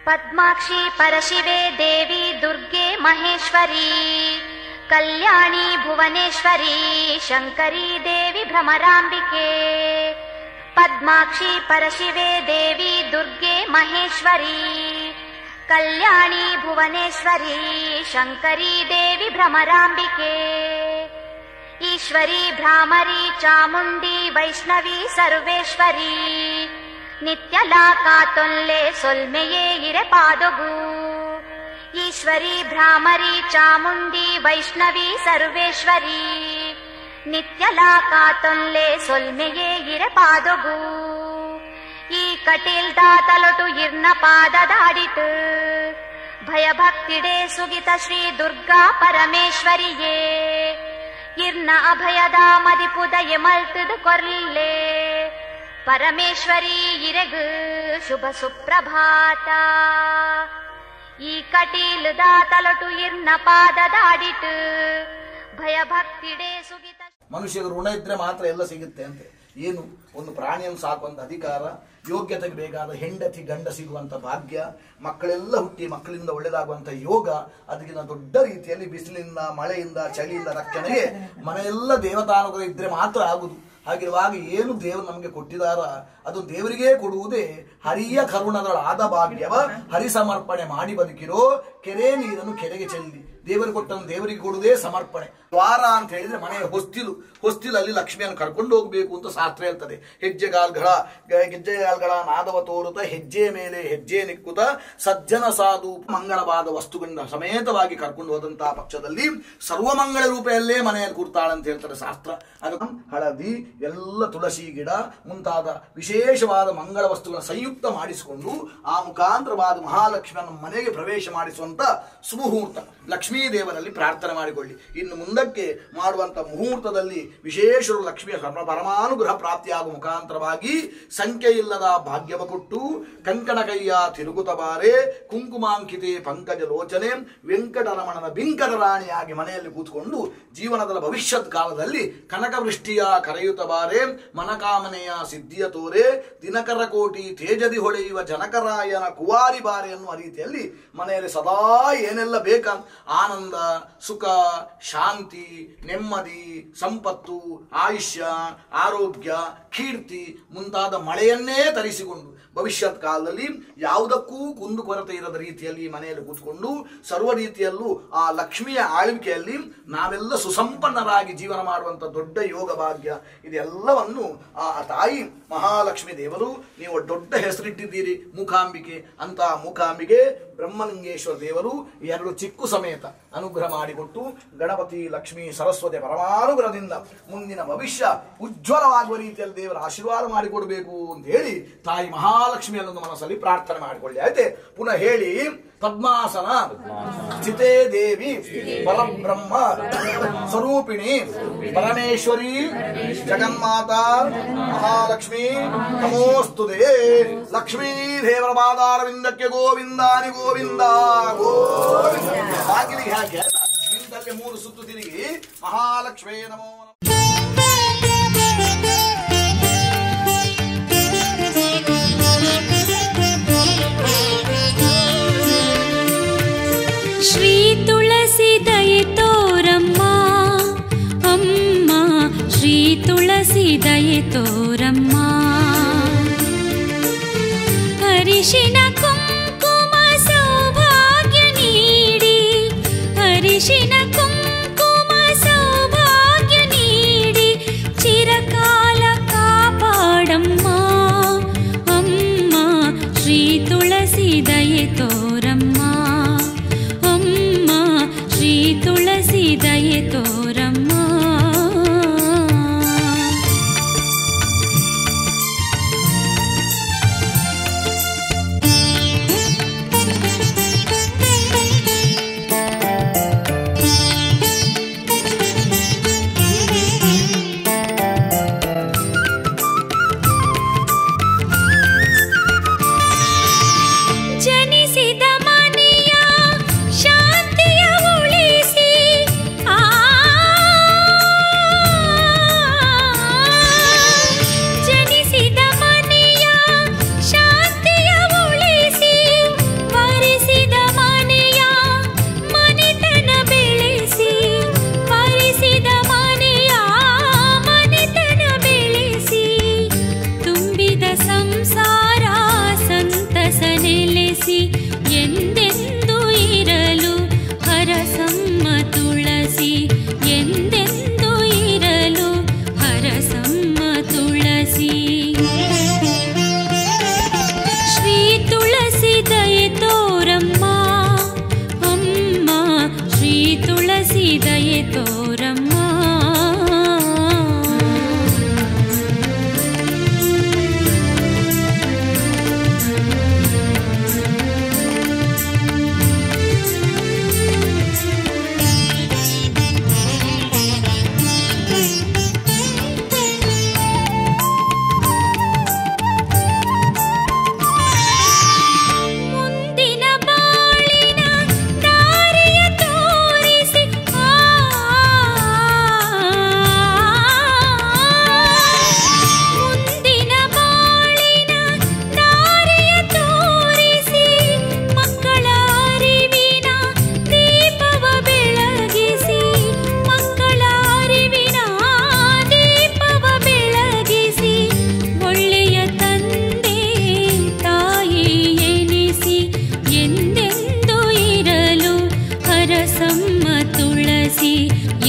ಪದ್ಮಾಕ್ಷಿ ಪರಶಿವೆ ದೇವಿ ದುರ್ಗೆ ಮಹೇಶ್ವರಿ ಕಲ್ಯಾಣಿ ಭುವನೇಶ್ವರಿ ಶಂಕರಿ ದೇವಿ ಭ್ರಮರಾಂಬಿಕೆ. ಪದ್ಮಾಕ್ಷಿ ಪರಶಿವೆ ದೇವಿ ದುರ್ಗೆ ಮಹೇಶ್ವರಿ ಕಲ್ಯಾಣಿ ಭುವನೇಶ್ವರಿ ಶಂಕರಿ ದೇವಿ ಭ್ರಮರಾಂಬಿಕೆ. ಈಶ್ವರಿ ಭ್ರಾಮರಿ ಚಾಮುಂಡಿ ವೈಷ್ಣವಿ ಸರ್ವೇಶ್ವರಿ ನಿತ್ಯಲಾಕಾತೊಲ್ಲೆ ಸೊಲ್ಮೆಯೇ ಇರೆ ಪಾದೊಗು. ಈಶ್ವರಿ ಭ್ರಾಮರಿ ಚಾಮುಂಡಿ ವೈಷ್ಣವಿ ಸರ್ವೇಶ್ವರಿ ನಿತ್ಯಲಾಕಾತೊಲ್ಲೆ ಸೊಲ್ಮೆಯೇ ಇರೆ ಪಾದೊಗು. ಈ ಕಟೀಲ್ದ ತಲೊಟು ಇರ್ನ ಪಾದದಾಡಿತು ಭಯಭಕ್ತಿಡೆ ಸುಗಿತ ಶ್ರೀ ದುರ್ಗಾ ಪರಮೇಶ್ವರಿಯೇ. ಇರ್ನ ಅಭಯದ ಮದಿಪುದಯ ಮಲ್ತದ ಕೊರ್ಲೆ ಪರಮೇಶ್ವರಿ ಇರೆಗು ಶುಭ ಸುಪ್ರಭಾತ. ಈ ಕಟೀಲ್ದ ತಲೊಟು ಇರ್ನ ಪಾದದಾಡಿತು ಭಯಭಕ್ತಿಡೆ ಸುಗಿತ. ಮನುಷ್ಯರು ಋಣ ಇದ್ರೆ ಮಾತ್ರ ಎಲ್ಲ ಸಿಗುತ್ತೆ ಅಂತೆ. ಏನು ಒಂದು ಪ್ರಾಣಿಯನ್ನು ಸಾಕುವಂತ ಅಧಿಕಾರ, ಯೋಗ್ಯತೆಗೆ ಬೇಕಾದ ಹೆಂಡತಿ ಗಂಡ ಸಿಗುವಂತ ಭಾಗ್ಯ, ಮಕ್ಕಳೆಲ್ಲ ಹುಟ್ಟಿ ಮಕ್ಕಳಿಂದ ಒಳ್ಳೆದಾಗುವಂತ ಯೋಗ, ಅದಕ್ಕಿಂತ ದೊಡ್ಡ ರೀತಿಯಲ್ಲಿ ಬಿಸಿಲಿಂದ ಮಳೆಯಿಂದ ಚಳಿಯಿಂದ ರಕ್ಷಣೆಗೆ ಮನೆಯೆಲ್ಲ ದೇವತಾನುಗ್ರಹ ಇದ್ರೆ ಮಾತ್ರ ಆಗುದು. ಹಾಗಿರುವಾಗ ಏನು ದೇವರು ನಮಗೆ ಕೊಟ್ಟಿದಾರ ಅದು ದೇವರಿಗೇ ಕೊಡುವುದೇ ಹರಿಯ ಕರುಣಗಳಾದ ಭಾಗ್ಯವ ಹರಿ ಸಮರ್ಪಣೆ ಮಾಡಿ ಬದುಕಿರೋ. ಕೆರೆ ನೀರನ್ನು ಕೆರೆಗೆ ಚೆಲ್ಲಿ ದೇವರು ಕೊಟ್ಟನ್ನು ದೇವರಿಗೆ ಕೊಡುವುದೇ ಸಮರ್ಪಣೆ. ದ್ವಾರ ಅಂತ ಹೇಳಿದ್ರೆ ಮನೆಯ ಹೊಸ್ತಿಲಲ್ಲಿ ಲಕ್ಷ್ಮಿಯನ್ನು ಕರ್ಕೊಂಡು ಹೋಗಬೇಕು ಅಂತ ಶಾಸ್ತ್ರ ಹೇಳ್ತದೆ. ಗೆಜ್ಜೆಗಾಲ್ಗಳ ನಾದವ ತೋರುತ್ತ ಹೆಜ್ಜೆ ಮೇಲೆ ಹೆಜ್ಜೆ ನಿಕ್ಕುತ್ತ ಸಜ್ಜನ ಸಾಧು ಮಂಗಳವಾದ ವಸ್ತುಗಳನ್ನ ಸಮೇತವಾಗಿ ಕರ್ಕೊಂಡು ಹೋದಂತಹ ಪಕ್ಷದಲ್ಲಿ ಸರ್ವಮಂಗಳ ರೂಪೆಯಲ್ಲೇ ಮನೆಯಲ್ಲಿ ಕೂರ್ತಾಳೆ ಅಂತ ಹೇಳ್ತಾರೆ ಶಾಸ್ತ್ರ. ಹಳದಿ ಎಲ್ಲ ತುಳಸಿ ಗಿಡ ಮುಂತಾದ ವಿಶೇಷವಾದ ಮಂಗಳ ವಸ್ತುಗಳನ್ನು ಸಂಯುಕ್ತ ಮಾಡಿಸಿಕೊಂಡು ಆ ಮುಖಾಂತರವಾದ ಮಹಾಲಕ್ಷ್ಮಿಯನ್ನು ಮನೆಗೆ ಪ್ರವೇಶ ಮಾಡಿಸುವಂತ ಸುಮುಹೂರ್ತ ಲಕ್ಷ್ಮೀ ದೇವರಲ್ಲಿ ಪ್ರಾರ್ಥನೆ ಮಾಡಿಕೊಳ್ಳಿ. ಇನ್ನು ಮುಂದಕ್ಕೆ ಮಾಡುವಂತ ಮುಹೂರ್ತದಲ್ಲಿ ವಿಶೇಷರು ಲಕ್ಷ್ಮಿಯ ಪರಮಾನುಗ್ರಹ ಪ್ರಾಪ್ತಿಯಾಗುವ ಮುಖಾಂತರವಾಗಿ ಸಂಖ್ಯೆ ಇಲ್ಲದ ಭಾಗ್ಯವ ಕೊಟ್ಟು ಕಂಕಣ ಕೈಯ ತಿರುಗುತ ಬಾರೆ ಕುಂಕುಮಾಂಕಿತೆ ಪಂಕಜ ಲೋಚನೆ ವೆಂಕಟರಮಣನ ಬಿಂಕದ ರಾಣಿಯಾಗಿ ಮನೆಯಲ್ಲಿ ಕೂತ್ಕೊಂಡು ಜೀವನದ ಭವಿಷ್ಯತ್ ಕಾಲದಲ್ಲಿ ಕನಕವೃಷ್ಟಿಯ ಕರೆಯುತ್ತ ಬಾರೆ ಮನಕಾಮನೆಯ ಸಿದ್ಧಿಯ ತೋರೆ ದಿನಕರ ಕೋಟಿ ತೇಜದಿ ಹೊಳೆಯುವ ಜನಕರಾಯನ ಕುವಾರಿ ಬಾರೆ ಎನ್ನುವ ರೀತಿಯಲ್ಲಿ ಮನೆಯಲ್ಲಿ ಸದಾ ಏನೆಲ್ಲ ಬೇಕಂತ ಆನಂದ, ಸುಖ, ಶಾಂತಿ, ನೆಮ್ಮದಿ, ಸಂಪತ್ತು, ಆಯುಷ್ಯ, ಆರೋಗ್ಯ, ಕೀರ್ತಿ ಮುಂತಾದ ಮಳೆಯನ್ನೇ ತರಿಸಿಕೊಂಡು ಭವಿಷ್ಯತ್ ಕಾಲದಲ್ಲಿ ಯಾವುದಕ್ಕೂ ಕುಂದು ಕೊರತೆ ಇರದ ರೀತಿಯಲ್ಲಿ ಮನೆಯಲ್ಲಿ ಕೂತ್ಕೊಂಡು ಸರ್ವ ರೀತಿಯಲ್ಲೂ ಆ ಲಕ್ಷ್ಮಿಯ ಆಳ್ವಿಕೆಯಲ್ಲಿ ನಾವೆಲ್ಲ ಸುಸಂಪನ್ನರಾಗಿ ಜೀವನ ಮಾಡುವಂತ ದೊಡ್ಡ ಯೋಗ ಭಾಗ್ಯ ಇದೆಲ್ಲವನ್ನು ಆ ತಾಯಿ ಮಹಾಲಕ್ಷ್ಮಿ ದೇವರು ನೀವು ದೊಡ್ಡ ಹೆಸರಿಟ್ಟಿದ್ದೀರಿ ಮೂಕಾಂಬಿಕೆ ಅಂತ. ಮೂಕಾಂಬಿಕೆ ಬ್ರಹ್ಮಲಿಂಗೇಶ್ವರ ದೇವರು ಎರಡು ಚಿಕ್ಕು ಸಮೇತ ಅನುಗ್ರಹ ಮಾಡಿಕೊಟ್ಟು ಗಣಪತಿ ಲಕ್ಷ್ಮಿ ಸರಸ್ವತಿ ಪರಮಾನುಗ್ರಹದಿಂದ ಮುಂದಿನ ಭವಿಷ್ಯ ಉಜ್ವಲವಾಗುವ ರೀತಿಯಲ್ಲಿ ದೇವರ ಆಶೀರ್ವಾದ ಮಾಡಿಕೊಡ್ಬೇಕು ಅಂತ ಹೇಳಿ ತಾಯಿ ಮಹಾಲಕ್ಷ್ಮಿಯನ್ನೊಂದು ಮನಸ್ಸಲ್ಲಿ ಪ್ರಾರ್ಥನೆ ಮಾಡಿಕೊಳ್ಳಿ. ಆಯ್ತೆ ಪುನಃ ಹೇಳಿ. ಪದ್ಮಾಸನ ಸ್ಥಿತೇ ದೇವಿ ಪರಬ್ರಹ್ಮ ಸ್ವರೂಪಿಣಿ ಪರಮೇಶ್ವರಿ ಜಗನ್ಮಾತಾ ಮಹಾಲಕ್ಷ್ಮಿ ನಮೋಸ್ತುತೆ. ಲಕ್ಷ್ಮೀ ದೇವರ ಪಾದಾರವಿಂದಕ್ಕೆ ಗೋವಿಂದಾನಿ ಗೋವಿಂದ ಗೋವಿಂದ. ಬಾಗಿಲಿಗೆ ಹಾಕಿ ನಿಂತಲ್ಲಿ 3 ಸುತ್ತು ತಿರುಗಿ ಮಹಾಲಕ್ಷ್ಮೇ ನಮೋ. ಶ್ರೀ ತುಳಸಿ ದಯೆ ತೋರಮ್ಮ ಅಮ್ಮ, ಶ್ರೀ ತುಳಸಿ ದಯೆ ತೋರಮ್ಮ. ಅರಿಶಿನ ಕುಂಕುಮ ಸೌಭಾಗ್ಯ ನೀಡಿ, ಅರಿಶಿನ ಕುಂಕುಮ ಸೌಭಾಗ್ಯ ನೀಡಿ ಚಿರಕಾಲ ಕಾಪಾಡಮ್ಮ ಅಮ್ಮ, ಶ್ರೀ ತುಳಸಿ ದಯೆ ತೋರಮ್ಮ ಅಮ್ಮ, ಶ್ರೀ ತುಳಸಿ ದಯೆ ತೋರಮ್ಮ. ದಯೆ ತೋರಮ್ಮ.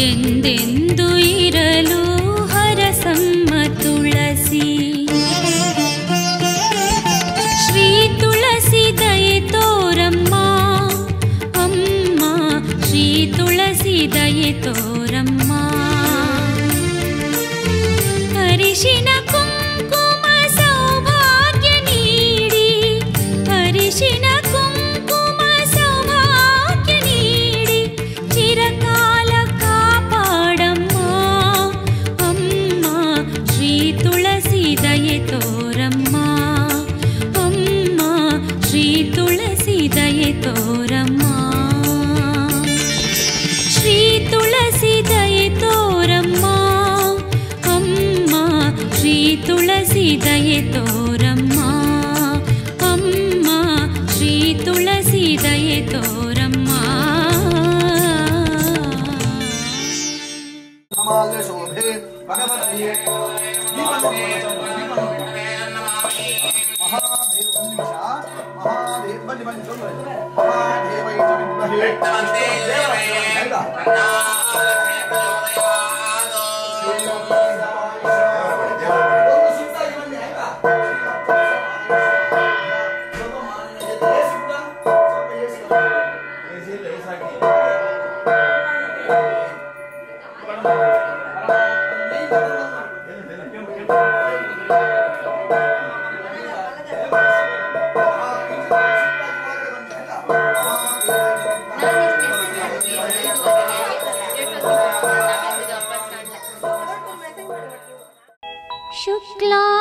ಎಂದೆಂದು ಇರಲು ಹರಸಮ್ಮ ತುಳಸಿ. ಶ್ರೀ ತುಳಸಿ ದಯೆ ತೋರಮ್ಮ ಅಮ್ಮ, ಶ್ರೀ ತುಳಸಿ ದಯೆ ತೋರಮ್ಮ. ಅರಿಶಿನ ಕುಂಕುಮ ಸೌಭಾಗ್ಯ ನೀಡಿ, ಅರಿಶಿನ ಕುಂಕುಮ ಸೌಭಾಗ್ಯ ನೀಡಿ ಚಿರಕಾಲ ದಯೆ ತೋರಮ್ಮ ಅಮ್ಮ, ಶ್ರೀ ತುಳಸಿ ದಯೆ ತೋರಮ್ಮ. ಶ್ರೀ ತುಳಸಿ ದಯೆ ತೋರಮ್ಮ ಅಮ್ಮ, ಶ್ರೀ ತುಳಸಿ ದಯೆ ತೋರಮ್ಮ ಅಮ್ಮ, ಶ್ರೀ ತುಳಸಿ ದಯೆ ತೋರಮ್ಮ. ಶೋಭೆ ಭಗವತಿಯೇ ಮಹಾದೇವ ಬನ್ನಿ ಬನ್ನಿ ಮಹಾದೇವ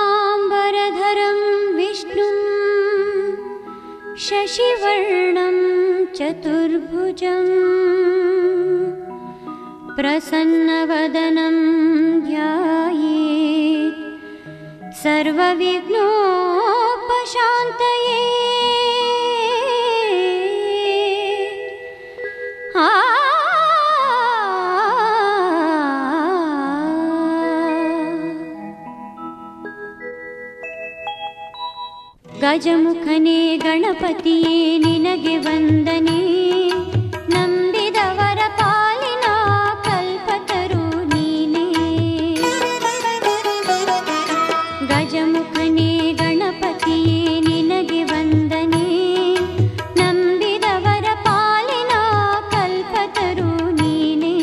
शुक्लाम्बरधरं विष्णुं शशिवर्णं चतुर्भुजं प्रसन्नवदनं ध्यायेत् सर्वविघ्नोपशान्तये. ಗಜಮುಖನೇ ಗಣಪತಿಯೇ ನಿನಗೆ ವಂದನೆ, ನಂಬಿದವರ ಪಾಲಿನ ಕಲ್ಪತರು ನೀನೇ. ಗಜಮುಖನೇ ಗಣಪತಿಯೇ ನಿನಗೆ ವಂದನೆ, ನಂಬಿದವರ ಪಾಲಿನ ಕಲ್ಪತರು ನೀನೇ.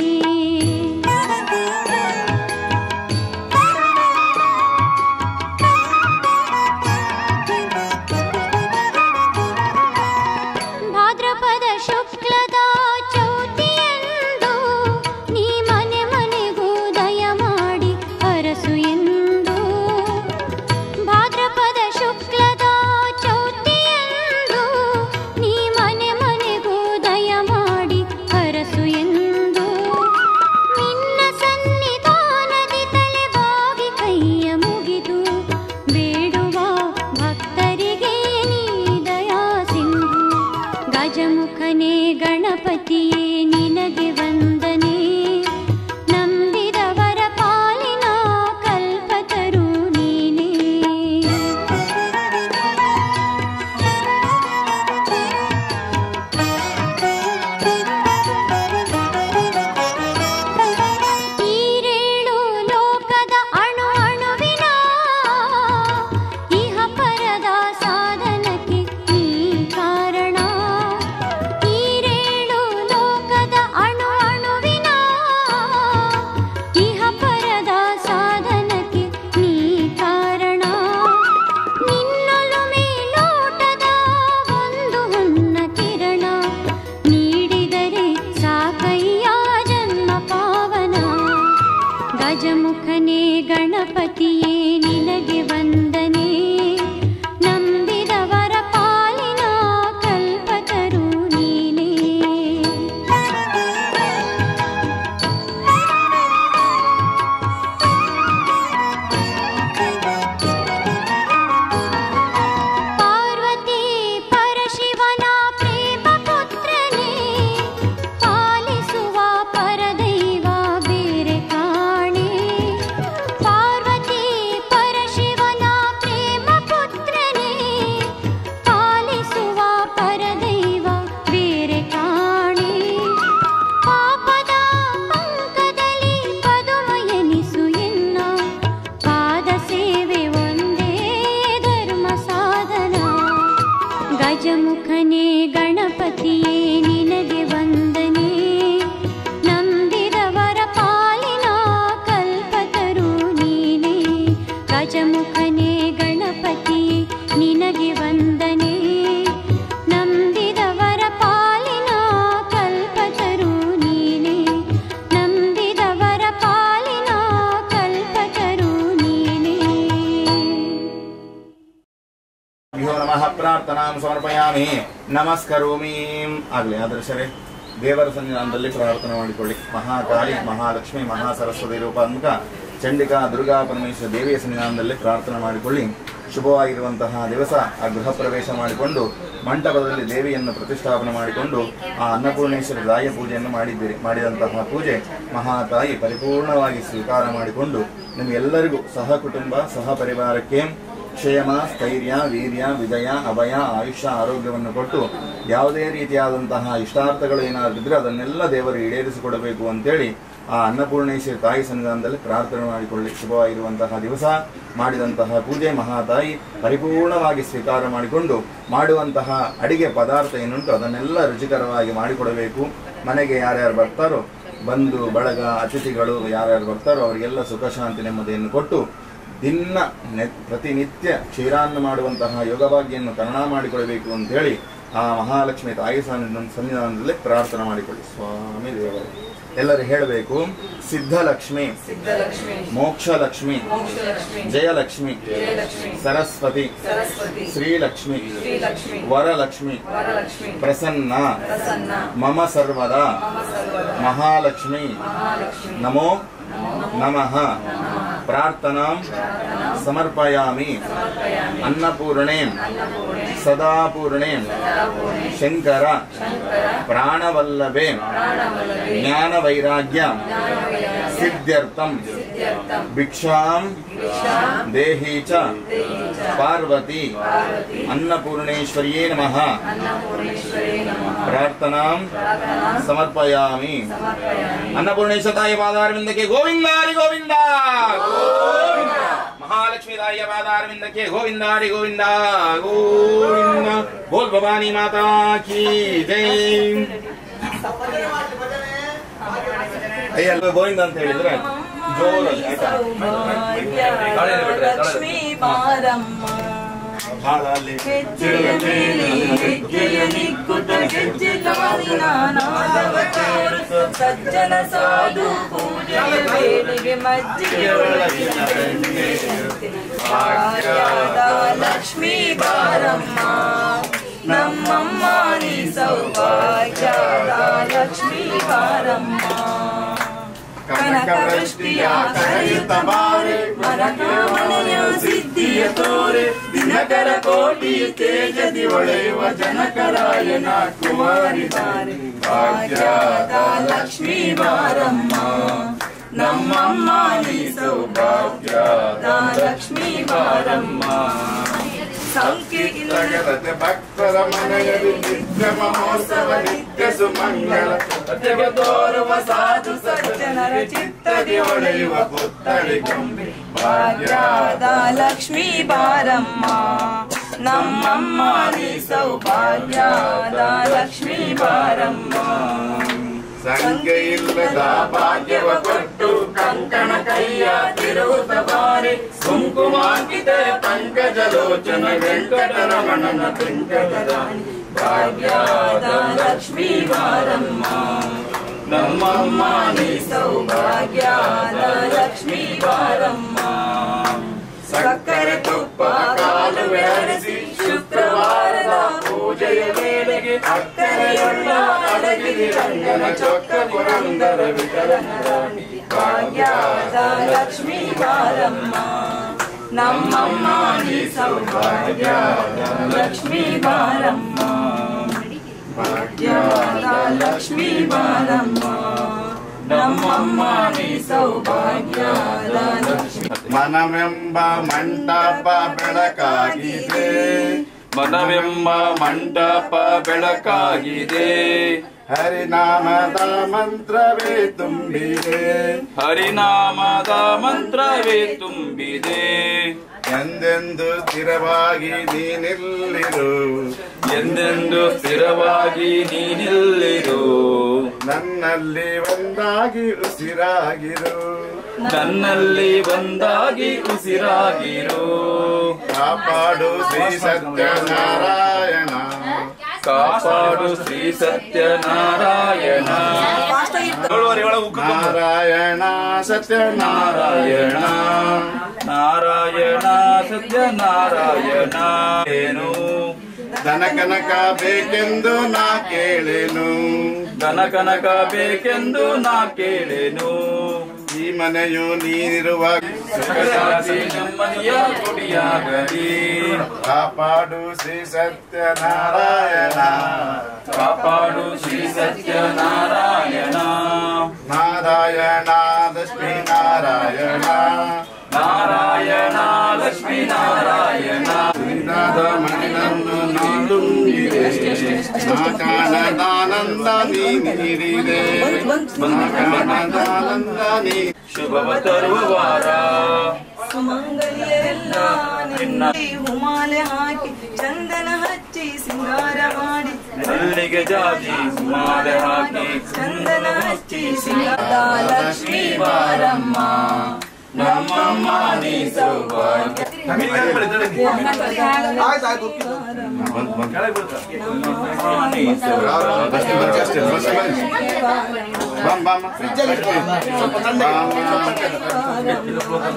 ಭಾದ್ರಪದ ಶುಕ್ಲದ ಚೌತಿಯಂದು ನೀ ಮನೆ ಮನೆಗೂ ದಯ ಮಾಡಿ ಹರಸು ಎಂದು. ಭಾದ್ರಪದ ಶುಕ್ಲದ ಚೌತಿಯಂದು ನೀ ಮನೆ ಮನೆಗೂ ದಯ ಮಾಡಿ ಹರಸು ಎಂದು. ನಿನ್ನ ಸನ್ನಿಧಾನದಿ ತಲೆಬಾಗಿ ಕೈಯ ಮುಗಿದು ಬೇಡುವ ಭಕ್ತರಿಗೆ ನೀ ದಯಾ ಸಿಂಧು. ಗಜಮುಖನೇ ಗಣಪತಿಯೇ ನಿನಗೆ ವಂದನೆ, ನಂಬಿದವರ ಪಾಲಿನ ಕಲ್ಪತರು ನೀನೇ. ಈರೇಳು ಲೋಕದ ಅಣು ಅಣುವಿನ ಇಹ ಪರದ ಸಾಧನಕ್ಕೆ ನೀ ಕಾರಣ. ಈರೇಳು ಲೋಕದ ಅಣು ಅಣು ಗಜಮುಖನೇ ಗಣಪತಿಯೇ ನಿನಗೆ ವಂದನೆ, ನಂಬಿದವರ ಪಾಲಿನ ಕಲ್ಪತರು ನೀನೇ. ಗಜಮುಖನೇ ಗಣಪತಿಯೇ ನಿನಗೆ ವಂದನೆ, ನಂಬಿದವರ ಪಾಲಿನ ಕಲ್ಪತರು ನೀನೇ. ನಂಬಿದವರ ಪಾಲಿನ ಕಲ್ಪತರು ನೀನೇ. ಅಯ್ಯೋ ನಮಃ ಪ್ರಾರ್ಥನಾಂ ಸಮರ್ಪಯಾಮಿ ನಮಸ್ಕರೋಮಿ. ಆಗಲಿ ಆದರ್ಶರೇ, ದೇವರ ಸನ್ನಿಧಾನದಲ್ಲಿ ಪ್ರಾರ್ಥನೆ ಮಾಡಿಕೊಳ್ಳಿ. ಮಹಾಕಾಳಿ, ಮಹಾಲಕ್ಷ್ಮಿ, ಮಹಾಸರಸ್ವತಿ ರೂಪಾತ್ಮಕ ಚಂಡಿಕಾ, ದುರ್ಗಾ ಪರಮೇಶ್ವರ ದೇವಿಯ ಸನ್ನಿಧಾನದಲ್ಲಿ ಪ್ರಾರ್ಥನೆ ಮಾಡಿಕೊಳ್ಳಿ. ಶುಭವಾಗಿರುವಂತಹ ದಿವಸ ಆ ಗೃಹ ಪ್ರವೇಶ ಮಾಡಿಕೊಂಡು ಮಂಟಪದಲ್ಲಿ ದೇವಿಯನ್ನು ಪ್ರತಿಷ್ಠಾಪನೆ ಮಾಡಿಕೊಂಡು ಆ ಅನ್ನಪೂರ್ಣೇಶ್ವರಿ ತಾಯಿಯ ಪೂಜೆಯನ್ನು ಮಾಡಿದ್ದೀರಿ. ಮಾಡಿದಂತಹ ಪೂಜೆ ಮಹಾತಾಯಿ ಪರಿಪೂರ್ಣವಾಗಿ ಸ್ವೀಕಾರ ಮಾಡಿಕೊಂಡು ನಿಮಗೆಲ್ಲರಿಗೂ ಸಹ ಕುಟುಂಬ ಸಹ ಪರಿವಾರಕ್ಕೆ ಕ್ಷೇಮ, ಸ್ಥೈರ್ಯ, ವೀರ್ಯ, ವಿಜಯ, ಅಭಯ, ಆಯುಷ್ಯ, ಆರೋಗ್ಯವನ್ನು ಕೊಟ್ಟು ಯಾವುದೇ ರೀತಿಯಾದಂತಹ ಇಷ್ಟಾರ್ಥಗಳು ಏನಾದರೂ ಇದ್ರೆ ಅದನ್ನೆಲ್ಲ ದೇವರು ಈಡೇರಿಸಿಕೊಡಬೇಕು ಅಂತೇಳಿ ಆ ಅನ್ನಪೂರ್ಣೇಶ್ವರಿ ತಾಯಿ ಸನ್ನಿಧಾನದಲ್ಲಿ ಪ್ರಾರ್ಥನೆ ಮಾಡಿಕೊಳ್ಳಿ. ಶುಭವಾಗಿರುವಂತಹ ದಿವಸ ಮಾಡಿದಂತಹ ಪೂಜೆ ಮಹಾತಾಯಿ ಪರಿಪೂರ್ಣವಾಗಿ ಸ್ವೀಕಾರ ಮಾಡಿಕೊಂಡು ಮಾಡುವಂತಹ ಅಡಿಗೆ ಪದಾರ್ಥ ಏನುಂಟು ಅದನ್ನೆಲ್ಲ ರುಚಿಕರವಾಗಿ ಮಾಡಿಕೊಡಬೇಕು. ಮನೆಗೆ ಯಾರ್ಯಾರು ಬರ್ತಾರೋ, ಬಂಧು ಬಳಗ ಅತಿಥಿಗಳು ಯಾರ್ಯಾರು ಬರ್ತಾರೋ ಅವರಿಗೆಲ್ಲ ಸುಖ ಶಾಂತಿ ನೆಮ್ಮದಿಯನ್ನು ಕೊಟ್ಟು ಪ್ರತಿನಿತ್ಯ ಕ್ಷೀರಾನ್ನ ಮಾಡುವಂತಹ ಯೋಗಭಾಗ್ಯನ್ನು ಕರುಣಾ ಮಾಡಿಕೊಡಬೇಕು ಅಂತೇಳಿ ಆ ಮಹಾಲಕ್ಷ್ಮಿ ತಾಯಿ ಸನ್ನಿಧಾನದಲ್ಲಿ ಪ್ರಾರ್ಥನೆ ಮಾಡಿಕೊಳ್ಳಿ. ಸ್ವಾಮಿ ದೇವರು ಎಲ್ಲರೂ ಹೇಳಬೇಕು. ಸಿದ್ಧಲಕ್ಷ್ಮಿ, ಮೋಕ್ಷಲಕ್ಷ್ಮಿ, ಜಯಲಕ್ಷ್ಮಿ, ಸರಸ್ವತಿ, ಶ್ರೀಲಕ್ಷ್ಮಿ, ವರಲಕ್ಷ್ಮಿ, ಪ್ರಸನ್ನ ಮಮ ಸರ್ವದಾ ಮಹಾಲಕ್ಷ್ಮಿ ನಮೋ ನಮಃ. ಪ್ರಾರ್ಥನಾಂ ಸಮರ್ಪಯಾಮಿ. ಅನ್ನಪೂರ್ಣೆ ಸದಾಪೂರ್ಣೆ ಶಂಕರ ಪ್ರಾಣವಲ್ಲಭೆ ಜ್ಞಾನವೈರಾಗ್ಯ ಸಿದ್ಧ್ಯರ್ಥಂ ಭಿಕ್ಷಾಂ ದೇಹಿ ಚ ಪಾರ್ವತಿ ಅನ್ನಪೂರ್ಣೇಶ್ವರಿಯೇ ನಮಃ. ಪ್ರಾರ್ಥನಾಂ ಸಮರ್ಪಯಾಮಿ. ಅನ್ನಪೂರ್ಣೇಶ್ವರ ತಾಯಿಯ ಪಾದಾರವಿಂದಕ್ಕೆ ಗೋವಿಂದಾರಿ ಗೋವಿಂದ, ಮಹಾಲಕ್ಷ್ಮಿ ತಾಯಿಯ ಪಾದಾರವಿಂದಕ್ಕೆ ಗೋವಿಂದಾರಿ ಗೋವಿಂದ ಗೋವಿಂದ. ಬೋಲ್ ಭವಾನಿ ಮಾತಾ ಕೀ ಜೈ. ಅಯ್ಯ ಗೋವಿಂದ ಅಂತ ಹೇಳಿದ್ರೆ ಜೋರಲ್ಲಿ ಲಕ್ಷ್ಮೀ ಬಾರಮ್ಮ, ಹೆಜ್ಜೆಯ ಮೇಲೆ ಹೆಜ್ಜೆಯ ನಿಕ್ಕುತ ಗೆಜ್ಜೆ ಕಾಲಿನ ನಾದವ ತೋರಿಸು ಸಜ್ಜನ ಸಾಧು ಪೂಜೆಯ ವೇಳೆಗೆ ಮಜ್ಜಿಗೆಯೊಳಗಿನ ಬೆಣ್ಣೆಯಂತೆ ಭಾಗ್ಯದ ಲಕ್ಷ್ಮೀ ಬಾರಮ್ಮ. ನಮ್ಮಮ್ಮ ನೀ ಸೌಭಾಗ್ಯದ ಲಕ್ಷ್ಮೀ ಬಾರಮ್ಮ. ಕನಕ ವೃಷ್ಟಿಯ ಕರೆಯುತ್ತ ಬಾರೆ, ಮನಕಾಮನೆಯ ಸಿದ್ಧಿಯ ತೋರೆ, ದಿನಕರ ಕೋಟಿಯ ತೇಜದಿ ಹೊಳೆಯುವ ಜನಕರಾಯನ ಕುಮಾರಿ ಬಾರೆ. ಭಾಗ್ಯದ ಲಕ್ಷ್ಮೀ ಬಾರಮ್ಮ. ನಮ್ಮಮ್ಮ ನೀ ಸೌಭಾಗ್ಯದ ಲಕ್ಷ್ಮೀ ಬಾರಮ್ಮ. ಸಂಖ್ಯೆ ಭಕ್ತರ ಮನೆಯಲ್ಲಿ ನಿತ್ಯ ಮಹೋತ್ಸವ ನಿತ್ಯ ಸುಮಂಗಲ, ಜಗ ತೋರುವ ಸಾಧು ಸಜ್ಜನರ ಚಿತ್ತದಿ ಹೊಳೆಯುವ ಪುತ್ತಳಿ ಗೊಂಬೆ. ಭಾಗ್ಯದ ಲಕ್ಷ್ಮೀ ಬಾರಮ್ಮ. ನಮ್ಮಮ್ಮ ನೀ ಸೌಭಾಗ್ಯದ ಲಕ್ಷ್ಮೀ ಬಾರಮ್ಮ. ಸಂಖ್ಯೆ ಇಲ್ಲದ ಭಾಗ್ಯವ ಕೊಟ್ಟು ಕಂಕಣ ಕೈಯ ತಿರುಗುತ್ತ ಬಾರೆ, ಕುಂಕುಮಾಂಕಿತ ಪಂಕಜ ಲೋಚನ ವೆಂಕಟರಮಣನ ವೆಂಕಟರಾಣಿ. ಭಾಗ್ಯದ ಲಕ್ಷ್ಮೀ ಬಾರಮ್ಮ. ನಮ್ಮಮ್ಮ ನೀ ಸೌಭಾಗ್ಯದ ಲಕ್ಷ್ಮೀ ಬಾರಮ್ಮ. ಸಕ್ಕರೆ ತುಪ್ಪ ಕಾಲುವೆ ಹರಿಸಿ ಶುಕ್ರವಾರದ ಪೂಜೆಯ ವೇಳೆಗೆ ಅಕ್ಕರೆಯುಳ್ಳ ಅಡಗಿರಿ ರಂಗನ ಚೊಕ್ಕ ಪುರಂದರ ವಿಠಲನ ರಾಣಿ. ಭಾಗ್ಯದ ಲಕ್ಷ್ಮೀ ಬಾರಮ್ಮ. ನಮ್ಮಮ್ಮ ನೀ ಸೌಭಾಗ್ಯದ ಲಕ್ಷ್ಮೀ ಬಾರಮ್ಮ. ಭಾಗ್ಯದ ಲಕ್ಷ್ಮೀ ಬಾರಮ್ಮ. ನಮ್ಮಮ್ಮ ನೀ ಸೌಭಾಗ್ಯದ ಲಕ್ಷ್ಮೀ. ಮನವೆಂಬ ಮಂಟಪ ಬೆಳಕಾಗಿದೆ, ಮನವೆಂಬ ಮಂಟಪ ಬೆಳಕಾಗಿದೆ. ಹರಿನಾಮದ ಮಂತ್ರವೇ ತುಂಬಿದೆ, ಹರಿನಾಮದ ಮಂತ್ರವೇ ತುಂಬಿದೆ. ಎಂದೆಂದು ಸ್ಥಿರವಾಗಿ ನೀನಿಲ್ಲಿರು ಎಂದೆಂದು ಸ್ಥಿರವಾಗಿ ನೀನಿಲ್ಲಿರು ನನ್ನಲ್ಲಿ ಒಂದಾಗಿ ಉಸಿರಾಗಿರು ನನ್ನಲ್ಲಿ ಒಂದಾಗಿ ಉಸಿರಾಗಿರು ಕಾಪಾಡು ಶ್ರೀ ಸತ್ಯನಾರಾಯಣ ಕಾಪಾಡು ಶ್ರೀ ಸತ್ಯನಾರಾಯಣ ನಾರಾಯಣ ಸತ್ಯನಾರಾಯಣ ನಾರಾಯಣ ಸತ್ಯನಾರಾಯಣ ಏನು ದನಕನಕ ಬೇಕೆಂದು ನಾ ಕೇಳೆನು ದನಕನಕ ಬೇಕೆಂದು ನಾ ಕೇಳೆನು ಈ ಮನೆಯು ನೀನಿರುವ ಸುಖಶಾಂತಿ ನೆಮ್ಮದಿಯ ಗುಡಿಯಾಗಲಿ ಕಾಪಾಡು ಶ್ರೀ ಸತ್ಯನಾರಾಯಣ ಕಾಪಾಡು ಶ್ರೀ ಸತ್ಯನಾರಾಯಣ ನಾರಾಯಣ ಲಕ್ಷ್ಮೀ ನಾರಾಯಣ ನಾರಾಯಣ ಲಕ್ಷ್ಮೀ ನಾರಾಯಣ ಶ್ರೀನಾಥ ಮಣ್ಣಿನನ್ನು ನಾಡುಂಗಿದೆ ನಾ ಕಾಣದಾನಂದ ನೀ ನೀಡಿದೆ ನಾ ಕಾಣದಾನಂದ ನೀ ಶುಭವ ತರುವ ವಾರ ಸುಮಂಗಲಿಯರೆಲ್ಲ ನಿನ್ನ ಹುಮಾಲೆ ಹಾಕಿ ಚಂದನ ಹಚ್ಚಿ ಸಿಂಗಾರ ಮಾಡಿ ಮಲ್ಲಿಗೆ ಜಾಜಿ ಮಾಲೆ ಹಾಕಿ ಚಂದನ ಹಚ್ಚಿ ಸಿಂಗಾರ ಲಕ್ಷ್ಮೀ ಬಾರಮ್ಮ ನಮ್ಮಮ್ಮ ನೀ ಸೌಭಾಗ್ಯ ಆಯ್ತಾಯ್ತು ನೀ ಸೌಭಾಗ್ಯ ಸ್ವಲ್ಪ ತಣ್ಣಗೆ.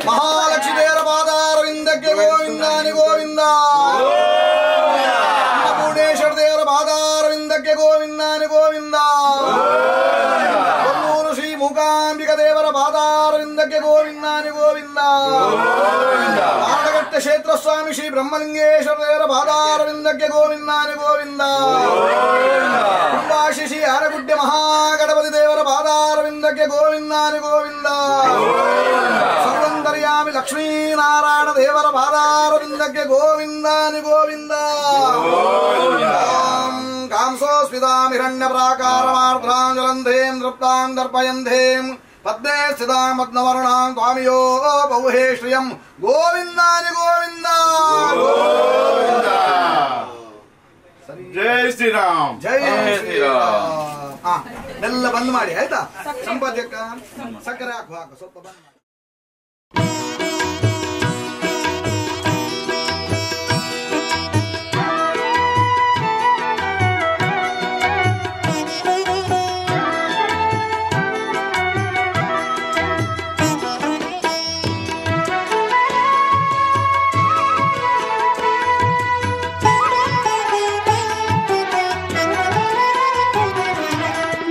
ಮಹಾಲಕ್ಷ್ಮಿ ದೇವರ ಪಾದಾರವಿಂದಕ್ಕೆ ಗೋವಿಂದಾನಿ ಗೋವಿಂದ ಅನ್ನಪೂರ್ಣೇಶ್ವರ ದೇವರ ಪಾದಾರವಿಂದಕ್ಕೆ ಗೋವಿಂದಾನಿ ಗೋವಿಂದ ಕೊಲ್ಲೂರು ಶ್ರೀ ಮೂಕಾಂಬಿಕ ದೇವರ ಪಾದಾರವಿಂದಕ್ಕೆ ಗೋವಿಂದಾನಿ ಗೋವಿಂದ ಆಡಗಟ್ಟೆ ಕ್ಷೇತ್ರ ಸ್ವಾಮಿ ಶ್ರೀ ಬ್ರಹ್ಮಲಿಂಗೇಶ್ವರ ದೇವರ ಪಾದಾರವಿಂದಕ್ಕೆ ಗೋವಿಂದಾನಿ ಗೋವಿಂದ ಕುಂಬಾಶಿ ಶ್ರೀ ಆರಗುಡ್ಡೆ ಮಹಾಗಣಪತಿ ದೇವರ ಪಾದಾರವಿಂದಕ್ಕೆ ಗೋವಿಂದಾನಿ ಗೋವಿಂದ ಸರ್ವಂತರ್ಯಾಮಿ ಲಕ್ಷ್ಮೀನಾರಾಯಣ ದೇವರ ಪಾದಾರವಿಂದಕ್ಕೆ ಗೋವಿಂದಾನಿ ಗೋವಿಂದ ಕಾಂಸೋಸ್ಮಿತಾಂ ಹಿರಣ್ಯ ಪ್ರಾಕಾರಮಾರ್ದ್ರಾಂ ಜಲಂಧೇಂ ದೃಪ್ತಾಂ ದರ್ಪಯಂಧೇಂ ಪದ್ಮೇ ಸ್ಥಿತಾಂ ಪದ್ಮವರ್ಣಾಂ ತ್ವಾಮಿಯೋ ಬಹುಹೇ ಶ್ರಿಯಂ ಗೋವಿಂದಾನಿ ಗೋವಿಂದ ಜೈ ಶ್ರೀರಾಮ್ ಜೈ ಶ್ರೀರಾಮ್. ಎಲ್ಲ ಬಂದ್ ಮಾಡಿ ಆಯ್ತಾ ಸಂಪಾದ್ಯಕ್ಕ ಸಕ್ಕರೆ ಹಾಕು ಸ್ವಲ್ಪ ಬಂದ್ ಮಾಡಿ.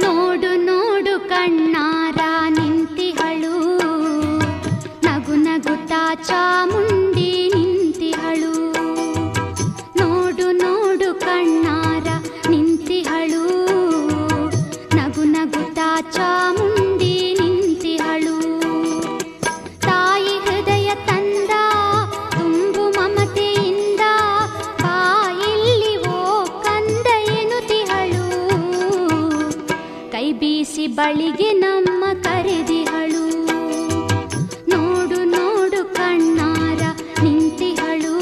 ನೋಡು ನೋಡು ಕಣ್ಣಾರ ನಿಂತಿಹಳು ನಗು ನಗುತ್ತಾ ಚಾಮುಂಡಿ ನಿಂತಿಹಳು ನೋಡು ನೋಡು ಕಣ್ಣಾರ ನಿಂತಿಹಳು ನಗು ನಗುತ್ತಾ ಚಾಮುಂಡಿ ನಿಂತಿಹಳು ತಾಯಿ ಹೃದಯ ತಂದ ತುಂಬು ಮಮತೆಯಿಂದ ಬಾಯಿಲ್ಲಿ ಓ ಕಂದ ಎನ್ನುತ್ತಿಹಳು ಕೈ ಬೀಸಿ ಬಳಿಗೆ ನಮ್ಮ ಕರೆದಿಹಳು ನೋಡು ನೋಡು ಕಣ್ಣಾರ ನಿಂತಿಹಳು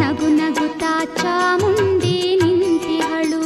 ನಗು ನಗುತ್ತಾ ಚಾಮುಂಡಿ ನಿಂತಿಹಳು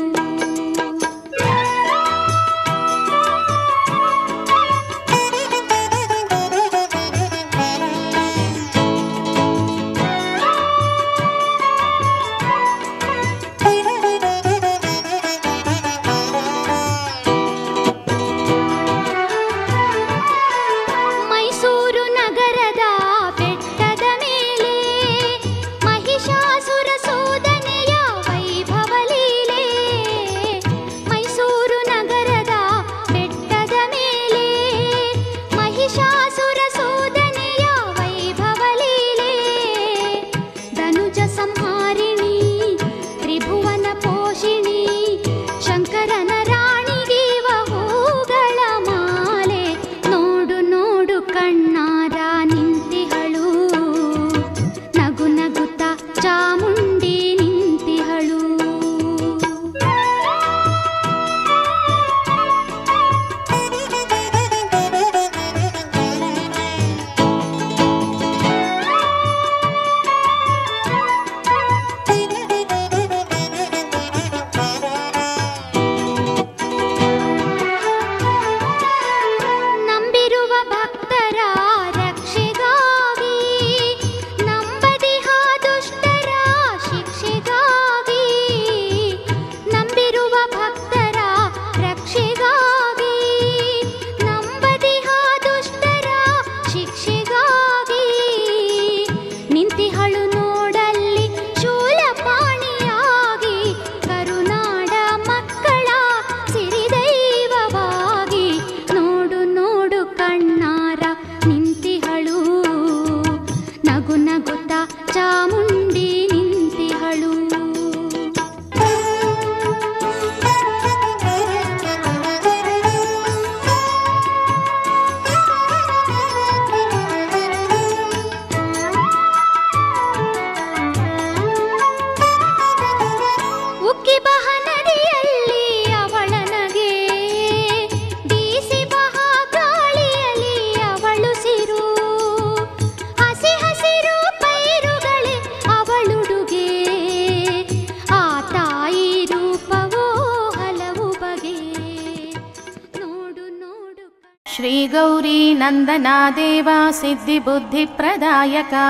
श्रीगौरी नन्दना देवा सिद्धिबुद्धिप्रदायका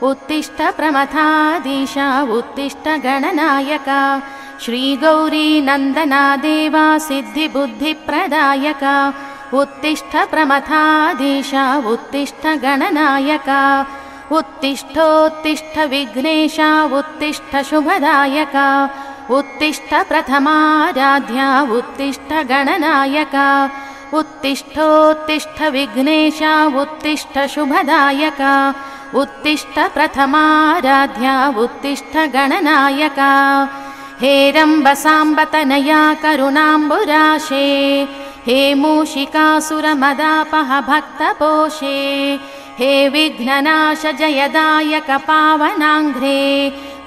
उत्तिष्ठ प्रमथाधीशा उत्तिष्ठ गणनायका श्रीगौरी नन्दना देवा सिद्धिबुद्धिप्रदायका उत्तिष्ठ प्रमथाधीशा उत्तिष्ठ गणनायका उत्तिष्ठोत्तिष्ठ विघ्नेशा उत्तिष्ठ शुभदायका उत्तिष्ठ प्रथमाराध्या उत्तिष्ठ गणनायका उत्तिष्ठोत्तिष्ठ विघ्नेशा उत्तिष्ठ शुभदायका उत्तिष्ठ प्रथमाराध्या उत्तिष्ठ गणनायका हे रम्बसाम्बतनया करुणाम्बुराशे हे मूषिकासुरमदापह भक्तपोषे हे विघ्ननाश जयदायक पावनाङ्घ्रे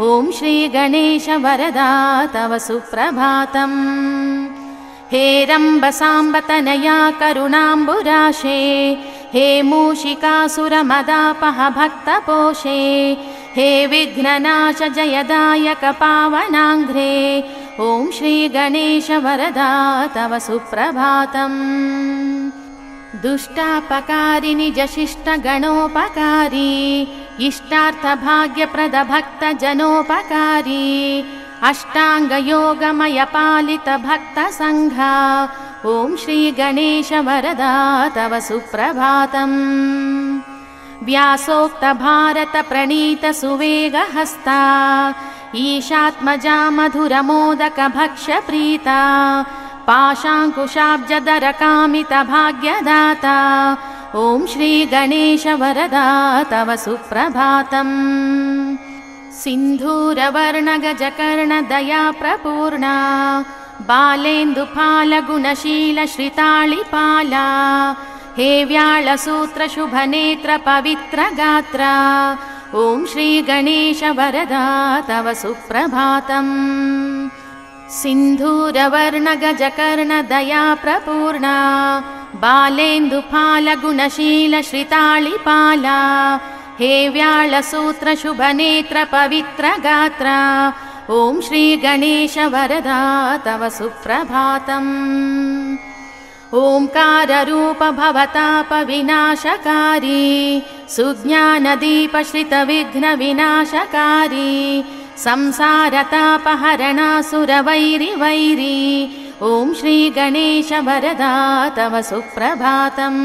ॐ श्रीगणेश वरदा तव सुप्रभातम् हे रम्बसाम्बतनया करुणाम्बुराशे हे मूषिकासुरमदापह भक्तपोषे हे विघ्ननाश जयदायक पावनाङ्घ्रे ॐ श्रीगणेश वरदा तव सुप्रभातम् दुष्टापकारिणि जशिष्ट गणोपकारी इष्टार्थभाग्यप्रद भक्तजनोपकारी अष्टाङ्गयोगमय पालित भक्तसङ्घा ॐ श्रीगणेश वरदा तव सुप्रभातम् व्यासोक्त भारत प्रणीत सुवेगहस्ता ईशात्मजा मधुरमोदक भक्ष्य प्रीता पाशाङ्कुशाब्जधर कामित भाग्यदाता ॐ श्रीगणेश वरदा तव सुप्रभातम् सिन्धूरवर्णगजकर्ण दया प्रपूर्णा बालेन्दुफालगुणशील श्रिताळिपाला हे व्याळसूत्र शुभनेत्र पवित्र गात्रा ॐ श्रीगणेश वरदा तव सुप्रभातम् सिन्धूरवर्णगजकर्ण दया प्रपूर्णा बालेन्दुफालगुणशील श्रिताळिपाला हे व्याळसूत्र शुभनेत्र पवित्र गात्रा ॐ श्रीगणेश वरदा तव सुप्रभातम् ओंकाररूप भवताप विनाशकारी सुज्ञानदीप श्रित विघ्न विनाशकारी संसारतापहरणासुर वैरि वैरी ॐ श्रीगणेश वरदा तव सुप्रभातम्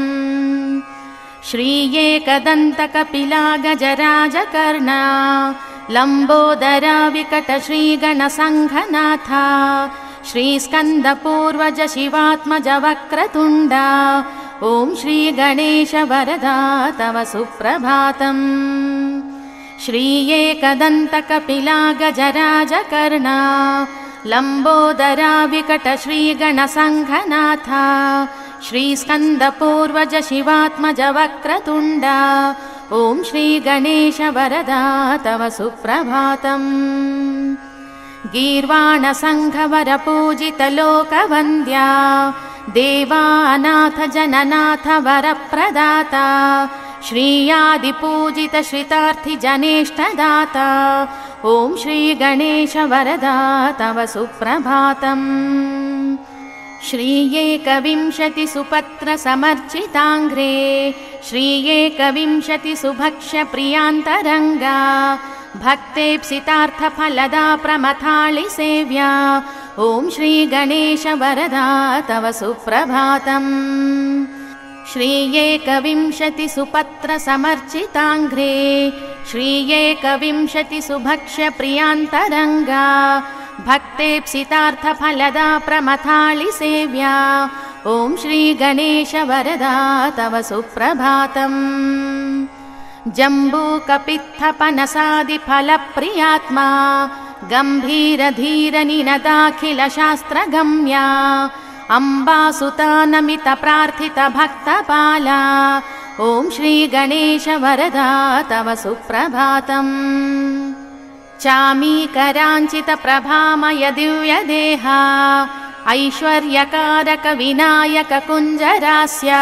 श्री एकदन्त कपिला गजराजकर्णा लम्बोदरा विकट श्रीगणसङ्घनाथा श्रीस्कन्दपूर्वज शिवात्मज वक्रतुण्डा ॐ श्रीगणेश वरदा तव सुप्रभातम् श्री एकदन्त कपिला गजराजकर्णा लम्बोदरा विकट श्रीगणसङ्घनाथा श्रीस्कन्दपूर्वज शिवात्मज वक्रतुण्डा ॐ श्रीगणेश वरदा तव सुप्रभातम् गीर्वाणसङ्घवर पूजित लोकवन्द्या देवानाथ जननाथ वरप्रदाता श्रीयादिपूजित श्रितार्थि जनेष्ठदाता ॐ श्रीगणेश वरदा तव सुप्रभातम् श्री एकविंशति सुपत्र समर्चिताङ्घ्रे श्री एकविंशति सुभक्ष्य प्रियान्तरङ्गा भक्तेप्सितार्थ फलदा प्रमथाळि सेव्या ॐ श्रीगणेश वरदा तव सुप्रभातम् श्री एकविंशति सुपत्र समर्चिताङ्घ्रे श्री एकविंशति सुभक्ष्य प्रियान्तरङ्गा भक्तेप्सितार्थ फलदा प्रमथाळि सेव्या ॐ श्रीगणेश वरदा तव सुप्रभातम् जम्बूकपित्थपनसादि फलप्रियात्मा गम्भीरधीर निनदाखिल शास्त्रगम्या अम्बासुता नमित प्रार्थित भक्तपाला ॐ श्रीगणेश वरदा तव सुप्रभातम् चामीकराञ्चित प्रभामय दिव्यदेहा ऐश्वर्यकारक विनायक कुञ्जरास्या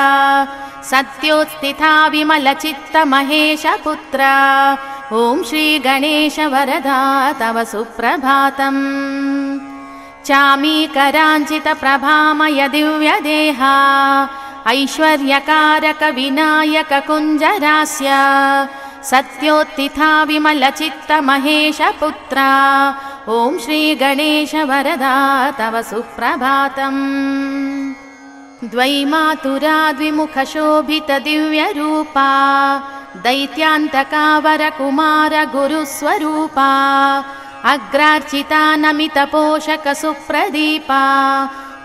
सत्योत्थिता विमलचित्त महेश पुत्रा ॐ श्रीगणेश वरदा तव सुप्रभातम् चामीकराञ्चित प्रभामय दिव्यदेहा ऐश्वर्यकारक विनायक कुञ्जरास्य सत्योत्थिता विमलचित्त महेशपुत्रा ॐ श्री गणेश वरदा तव सुप्रभातम्। द्वैमातुरा द्विमुखशोभित दिव्यरूपा दैत्यान्तका वरकुमार गुरुस्वरूपा अग्रार्चिता नमितपोषक सुप्रदीपा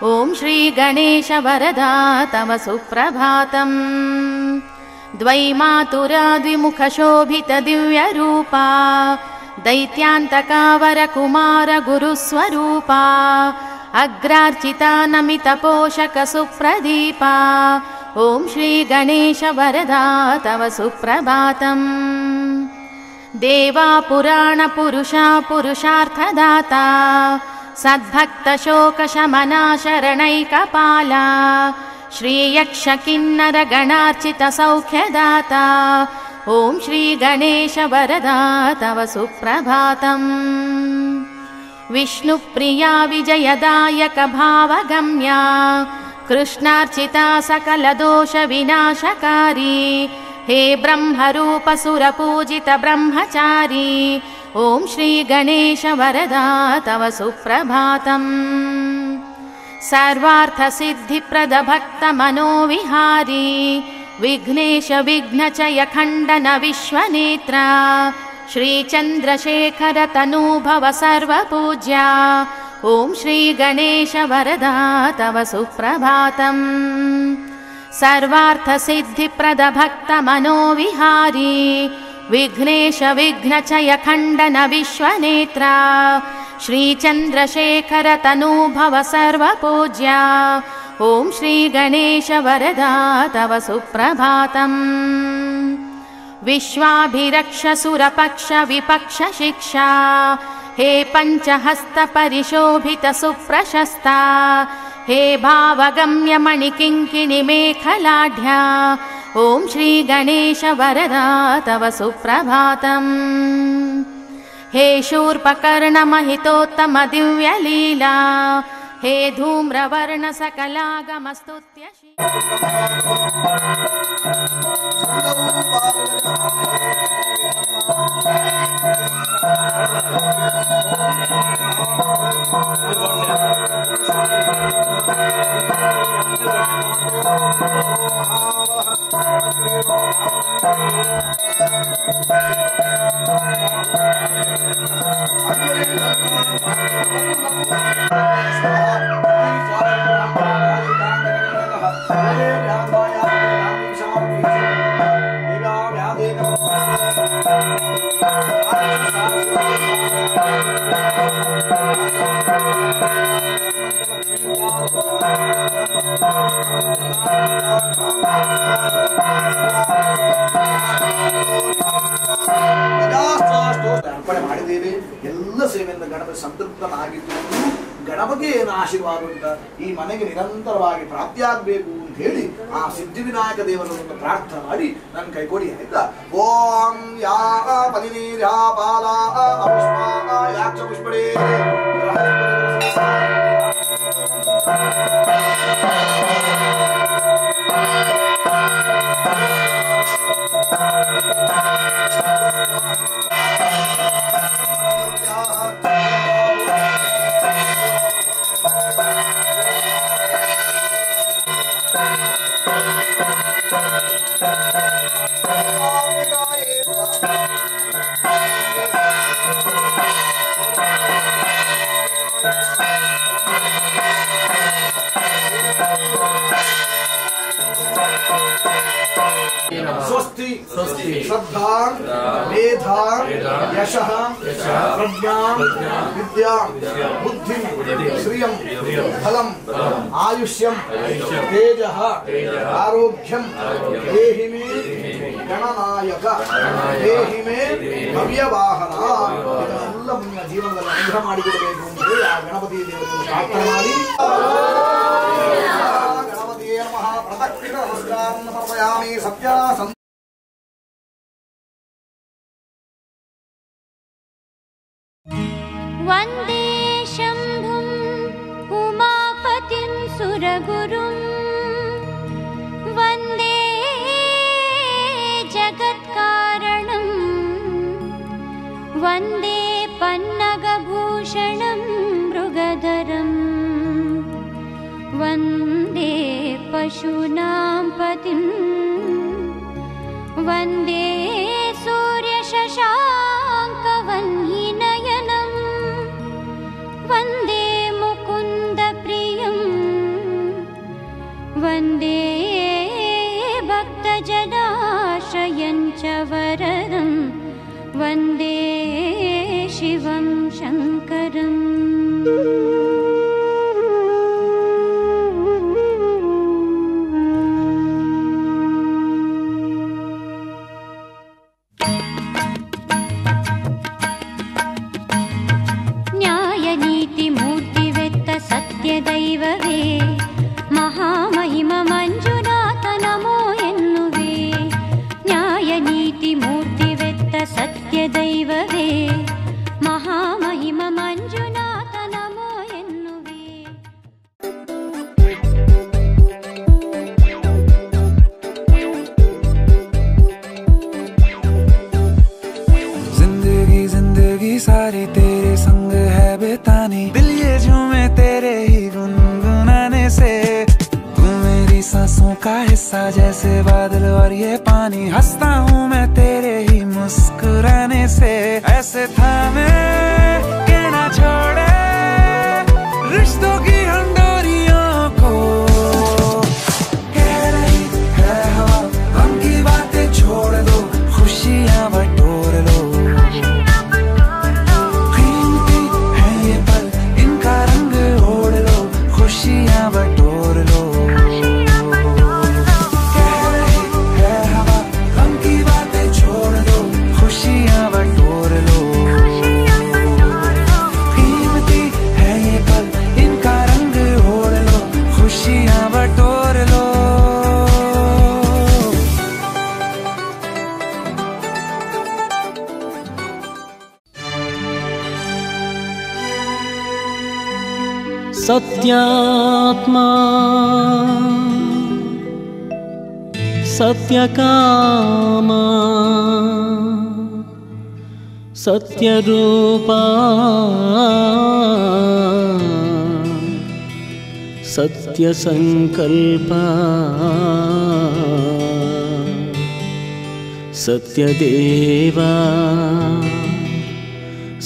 ॐ श्री गणेश वरदा तव सुप्रभातम्। द्वैमातुरा द्विमुखशोभित दिव्यरूपा दैत्यान्तका वरकुमार गुरुस्वरूपा अग्रार्चिता नमितपोषक सुप्रदीपा ॐ श्री गणेश वरदा तव सुप्रभातम्। देवा पुराण पुरुषा पुरुषार्थदाता सद्भक्तशोकशमना शरणैकपाला श्रीयक्ष किन्नर गणार्चित सौख्यदाता ॐ श्री गणेश वरदा तव सुप्रभातम्। विष्णुप्रिया विजयदायक भावगम्या कृष्णार्चिता सकलदोष विनाशकारी हे ब्रह्मरूप सुरपूजित ब्रह्मचारी ॐ श्री गणेश वरदा तव सुप्रभातम्। सर्वार्थसिद्धिप्रद भक्त मनोविहारी विघ्नेश विघ्नचय खण्डन विश्वनेत्रा श्रीचन्द्रशेखर तनूभव सर्वपूज्या ॐ श्री गणेश वरदा तव सुप्रभातम्। सर्वार्थसिद्धिप्रद भक्त मनोविहारी विघ्नेश विघ्नचय खण्डन विश्वनेत्रा श्रीचन्द्रशेखर तनूभव सर्वपूज्या ॐ श्री गणेश वरदा तव सुप्रभातम्। विश्वाभिरक्ष सुरपक्ष विपक्ष शिक्षा हे पञ्चहस्त परिशोभित सुप्रशस्ता हे भावगम्य मणिकिङ्किणि मेखलाढ्या ॐ श्री गणेश वरदा तव सुप्रभातम्। हे शूर्पकर्ण महितोत्तम दिव्यलीला हे धूम्रवर्ण सकलागमस्तुत्य ಅರ್ಪಣೆ ಮಾಡಿದ್ದೇವೆ. ಎಲ್ಲ ಸೇವೆಯಿಂದ ಗಣಪತಿ ಸಂತೃಪ್ತನಾಗಿದ್ದು ಗಣಪತಿ ಏನು ಆಶೀರ್ವಾದ ಉಂಟ ಈ ಮನೆಗೆ ನಿರಂತರವಾಗಿ ಪ್ರಾಪ್ತಿಯಾಗಬೇಕು ಅಂತ ಹೇಳಿ ಆ ಸಿದ್ಧಿವಿನಾಯಕ ದೇವರನ್ನು ಪ್ರಾರ್ಥನೆ ಮಾಡಿ ನನ್ನ ಕೈ ಕೊಡಿ ಆಯ್ತಾ. ಓಂ ಯಾ ಪದಿನೀರ್ಯಾ ಪಾಲ ಅಪುಷ್ಪ ಯಾಕ್ಷ ಪುಷ್ಪಡೇ स्वस्ति श्रद्धा मेधा यशः प्रज्ञा विद्या बुद्धि श्रियं फलम् आयुष्यं तेजः आरोग्यं देहि मे गणनायक देहि मे भव्यवाहन ಇದೆಲ್ಲ ನಿಮ್ಮ ಜೀವನದಲ್ಲಿ ಅನುಗ್ರಹ ಮಾಡಿಕೊಡಬೇಕು ಅಂತ ಹೇಳಿ ಆ ಗಣಪತಿ ದೇವರನ್ನು ಪ್ರಾರ್ಥನೆ ಮಾಡಿ ಗಣಪತಿಯೇ ನಮಃ ಪ್ರದಕ್ಷಿಣ ನಮಸ್ಕಾರಂ ಸಮರ್ಪಯಾಮಿ ಸತ್ಯ वन्दे शम्भुं उमापतिं सुरगुरुं ವಂದೇ ಪನ್ನಗಭೂಷಣಂ ಮೃಗಧರಂ ವಂದೇ ಪಶೂನಾಂ ಪತಿಂ ವಂದೇ ಸೂರ್ಯಶಶಾಂಕವನ್ನಿನಯನಂ ವಂದೇ ಮುಕುಂದಪ್ರಿಯಂ ವಂದೇ ಭಕ್ತಜನಾಶ್ರಯಂ ಚ ವರದಂ ವಂದೇ ಶಿವಂ ಶಂಕರಂ. ದೈವವೇ ಮಹಾಮಹಿಮ ಮಂಜುನಾಥ ನಮೋ ಎನ್ನುವೆ. ನ್ಯಾಯ ನೀತಿ ಮೂರ್ತಿವೆತ್ತ ಸತ್ಯ ದೈವವೇ ಮಹಾಮಹಿಮ ಮಂಜುನಾಥ ನಮೋ ಎನ್ನುವೆ. जिंदगी जिंदगी सारी तेरे संग है बेतानी, दिल ये झूमे तेरे ही गुनगुनाने से. तू मेरी सांसों का हिस्सा जैसे बादल और ये पानी, हंसता हूँ मैं तेरे ही मुस्कुराने से. ऐसे थामे के ना छोड़े रिश्तों की हंडोरियों को, कह रही है हवा गम की बातें छोड़ दो, खुशियाँ बटोर लो. कीमती है ये पल इनका रंग ओढ़ लो, खुशियाँ बटोर लो. कह रही है हवा गम की बातें छोड़ दो, खुशियाँ बटोर लो. कीमती है ये पल इनका रंग ओढ़ लो, खुशियाँ बटोर लो. सत्यात्मा सत्यकामा सत्यरूपा सत्यसंकल्पा सत्यदेवा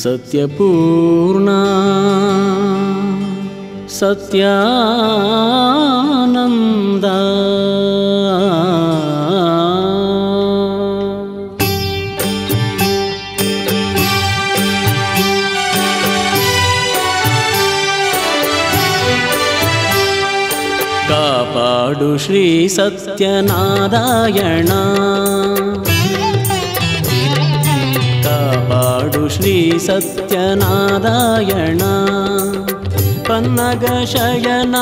सत्यपूर्णा सत्यानंद. कापाडु श्री सत्यनारायण, कापाडु श्री सत्यनारायण. पन्नग शयन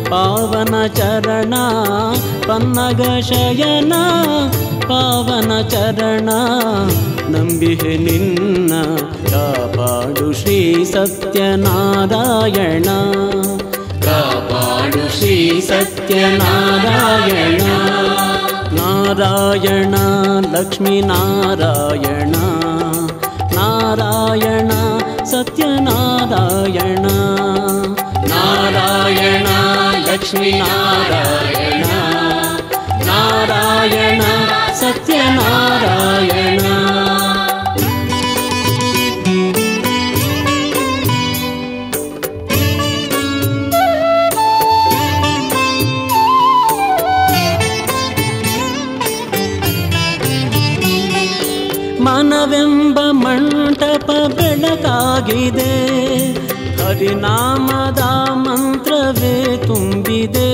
पावन चरण, पन्नग शयन पावन चरण. ನಂಬಿಹೆ ನಿನ್ನ ಕಾಪಾಡು ಶ್ರೀ ಸತ್ಯನಾರಾಯಣ, ಕಾಪಾಡು ಶ್ರೀ ಸತ್ಯನಾರಾಯಣ. ನಾರಾಯಣ ಲಕ್ಷ್ಮೀ ನಾರಾಯಣ, ನಾರಾಯಣ ಸತ್ಯನಾರಾಯಣ. ನಾರಾಯಣ ಲಕ್ಷ್ಮೀ ನಾರಾಯಣ, ನಾರಾಯಣ ಸತ್ಯನಾರಾಯಣ. ಮನವೆಂಬ ಮಂಟಪ ಬೆಳಕಾಗಿದೆ, ಹರಿನಾಮದ ಮಂತ್ರವೇ ತುಂಬಿದೆ.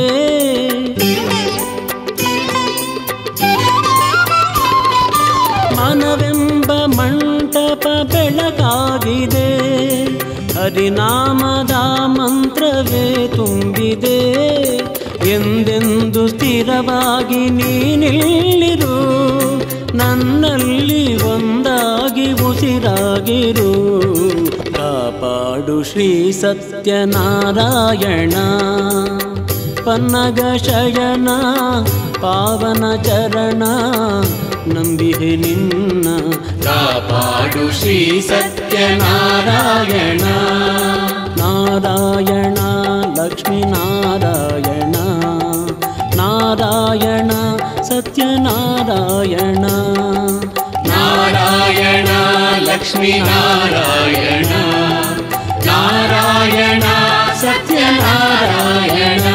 ಮನವೆಂಬ ಮಂಟಪ ಬೆಳಕಾಗಿದೆ, ಹರಿನಾಮದ ಮಂತ್ರವೇ ತುಂಬಿದೆ. ಎಂದೆಂದು ಸ್ಥಿರವಾಗಿ ನೀನಿಲ್ಲಿರು, ನನ್ನಲ್ಲಿ ಒಂದಾಗಿ ಉಸಿರಾಗಿರು. ಕಾಪಾಡು ಶ್ರೀ ಸತ್ಯನಾರಾಯಣ, ಪನ್ನಗ ಶಯನ ಪಾವನ ಚರಣ ನಂಬಿಹೆ ನಿನ್ನ ಕಾಪಾಡು ಶ್ರೀ ಸತ್ಯನಾರಾಯಣ ನಾರಾಯಣ ಲಕ್ಷ್ಮೀ ನಾರಾಯಣ ನಾರಾಯಣ ಸತ್ಯನಾರಾಯಣ ನಾರಾಯಣ ಲಕ್ಷ್ಮೀ ನಾರಾಯಣ ನಾರಾಯಣ ಸತ್ಯನಾರಾಯಣ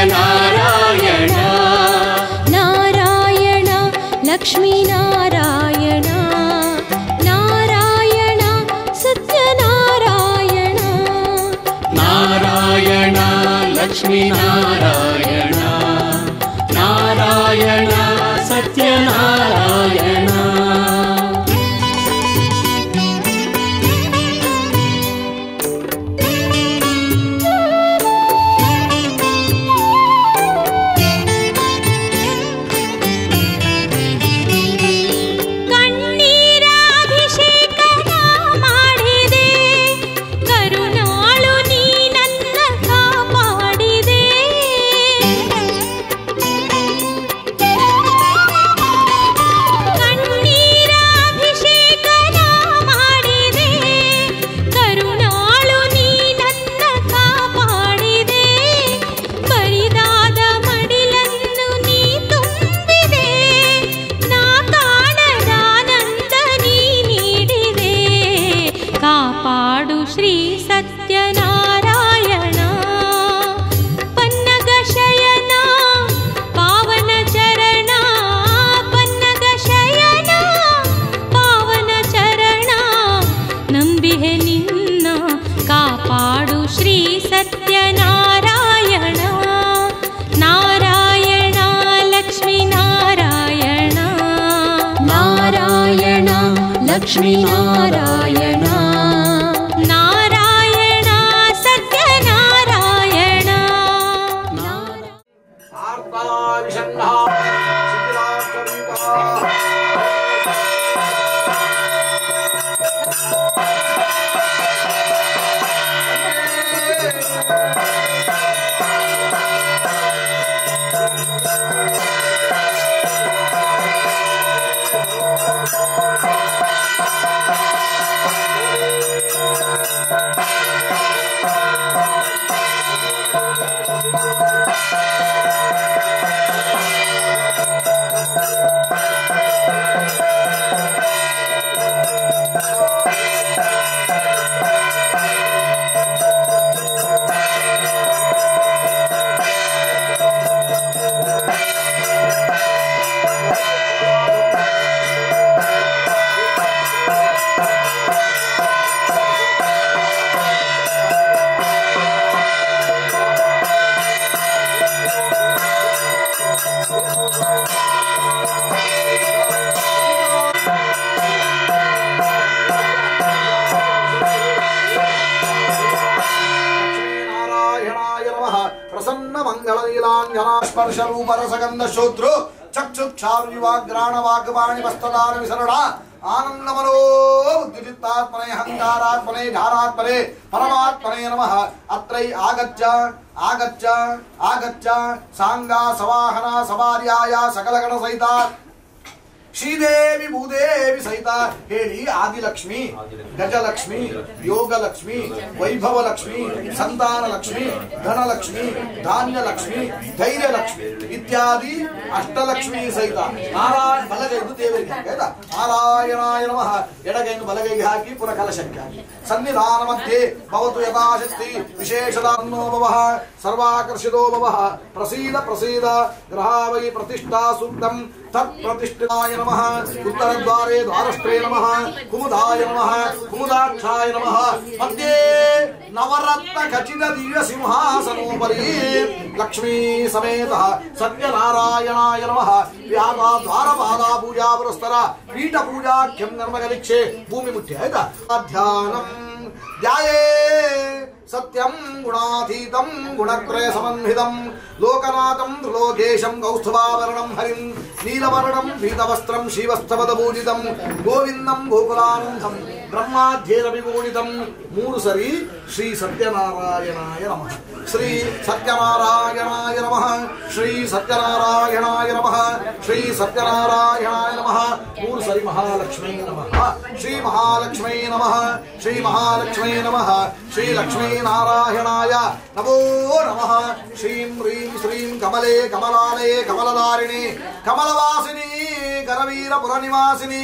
ನಾರಾಯಣ ನಾರಾಯಣ ಲಕ್ಷ್ಮೀ ನಾರಾಯಣ ನಾರಾಯಣ ಸತ್ಯನಾರಾಯಣ ನಾರಾಯಣ ಲಕ್ಷ್ಮೀ ನಾರಾಯಣ ನಾರಾಯಣ ಸತ್ಯನಾರಾಯಣ ಲಕ್ಷ್ಮೀ ನಾರಾಯಣ ನಾರಾಯಣ ಸತ್ಯನಾರಾಯಣ ಪ್ರಸನ್ನ ಮಂಗಳ ನೀಲಾಂಜನ ಸ್ಪರ್ಶ ರೂಪ ರಸಗಂಧ ಶೋತ್ರು ಚಕ್ಷುಕ್ಷಾರುವಾಗ್ರಾಣವಾಗ್ವಾಣಿ ವಸ್ತದಾನ ವಿಸರಣ ಆನಂದಮನೋ ಬುದ್ಧಿಚಿತ್ತಾತ್ಮನೆ ಅಹಂಕಾರಾತ್ಮನೆ ಧಾರಾತ್ಮನೆ ಪರಮಾತ್ಮನೆ ನಮಃ. ಅತ್ರೈ ಆಗಚ್ಚ ಆಗಚ್ಚ ಆಗಚ್ಚ ಸಾಂಗಾ ಸವಾಹನ ಸವಾರ್ಯಾಯ ಸಕಲಗಣ ಸಹಿತ ಶ್ರೀದೇವಿ ಭೂದೇವಿ ಸಹಿತ ಹೇಳಿ. ಆದಿಲಕ್ಷ್ಮಿ, ಗಜಲಕ್ಷ್ಮಿ, ಯೋಗಲಕ್ಷ್ಮಿ, ವೈಭವಲಕ್ಷ್ಮಿ, ಸಂತಾನಲಕ್ಷ್ಮಿ, ಧನಲಕ್ಷ್ಮಿ, ಧಾನ್ಯಲಕ್ಷ್ಮಿ, ಧೈರ್ಯಲಕ್ಷ್ಮಿ ಇತ್ಯಾದಿ ಅಷ್ಟಲಕ್ಷ್ಮಿ ಸಹಿತ ನಾರಾಯಣ ಬಲಗೈದು ದೇವರಿಗೆ ಆಯ್ತಾ. ನಾರಾಯಣಾಯ ನಮಃ ಎಡಗೈನು ಬಲಗೈಗೆ ಹಾಕಿ ಪುನಃ ಕಲಶಕ್ಕೆ ಹಾಕಿ ಸನ್ನಿಧಾನ ಮಧ್ಯೆ ಭವತು ಯಥಾಶಕ್ತಿ ವಿಶೇಷದಾನ್ನೋ ಭವಃ ಸರ್ವಾಕರ್ಷಿತೋ ಭವಃ. ಪ್ರಸೀದ ಪ್ರಸೀದ ಗ್ರಹಾವೈ ಪ್ರತಿಷ್ಠಾ ಸೂಕ್ತಂ ತತ್ ಪ್ರತಿಷ್ಠಿತಾಯ ನಮಃ. ಉತ್ತರದ್ವಾರೇ ದ್ವಾರಷ್ಟ್ರೇ ನಮಃ. ಕುಮುದಾಯ ನಮಃ ಕುಮುದಾಕ್ಷಾಯ ನಮಃ. ಮಧ್ಯೆ ನವರತ್ನ ಖಚಿತ ದಿವ್ಯ ಸಿಂಹಾಸನೋಪರಿ ಲಕ್ಷ್ಮೀ ಸಮೇತ ಸತ್ಯನಾರಾಯಣಾಯ ನಮಃ. ವ್ಯಾದ ದ್ವಾರಪಾದ ಪೂಜಾ ಪುರಸ್ತರ ಪೀಠ ಪೂಜಾಖ್ಯಂ ನರ್ಮಗಲಿಕ್ಷೆ ಭೂಮಿ ಮುಖ್ಯ ಆಯ್ತಾ. ಧ್ಯಾನಂ ಧ್ಯಾಯೇ ಸತ್ಯಂ ಗುಣಾತೀತಂ ಗುಣತ್ರಯ ಸಮನ್ವಿತಂ ಲೋಕನಾಥಂ ತ್ರಿಲೋಕೇಶಂ ಕೌಸ್ತುಭಾವರಣಂ ಹರಿಂ ನೀಲವರ್ಣಂ ಪೀತವಸ್ತ್ರಂ ಶ್ರೀವತ್ಸವದಪೂಜಿತಂ ಗೋವಿಂದಂ ಗೋಕುಲಾನಂದಂ ಬ್ರಹ್ಮಾಧ್ಯೇರವಿಗೂಢಿತಂ. 3 ಸರಿ ಶ್ರೀ ಸತ್ಯನಾರಾಯಣಾಯ ನಮಃ. ಶ್ರೀ ಸತ್ಯನಾರಾಯಣಾಯ ನಮಃ. ಶ್ರೀ ಸತ್ಯನಾರಾಯಣಾಯ ನಮಃ. ಶ್ರೀ ಸತ್ಯನಾರಾಯಣಾಯ ನಮಃ. 3 ಸರಿ ಮಹಾಲಕ್ಷ್ಮೀ ನಮಃ. ಶ್ರೀ ಮಹಾಲಕ್ಷ್ಮೀ ನಮಃ. ಶ್ರೀ ಮಹಾಲಕ್ಷ್ಮೀ ನಮಃ. ಶ್ರೀ ಲಕ್ಷ್ಮೀ ನಾರಾಯಣಾಯ ನಮೋ ನಮಃ. ಶ್ರೀಂ ಹ್ರೀಂ ಶ್ರೀಂ ಕಮಲೇ ಕಮಲಾಲಯೇ ಕಮಲಧಾರಿಣಿ ಕಮಲವಾಸಿನಿ ಕರವೀರಪುರ ನಿವಾಸಿನಿ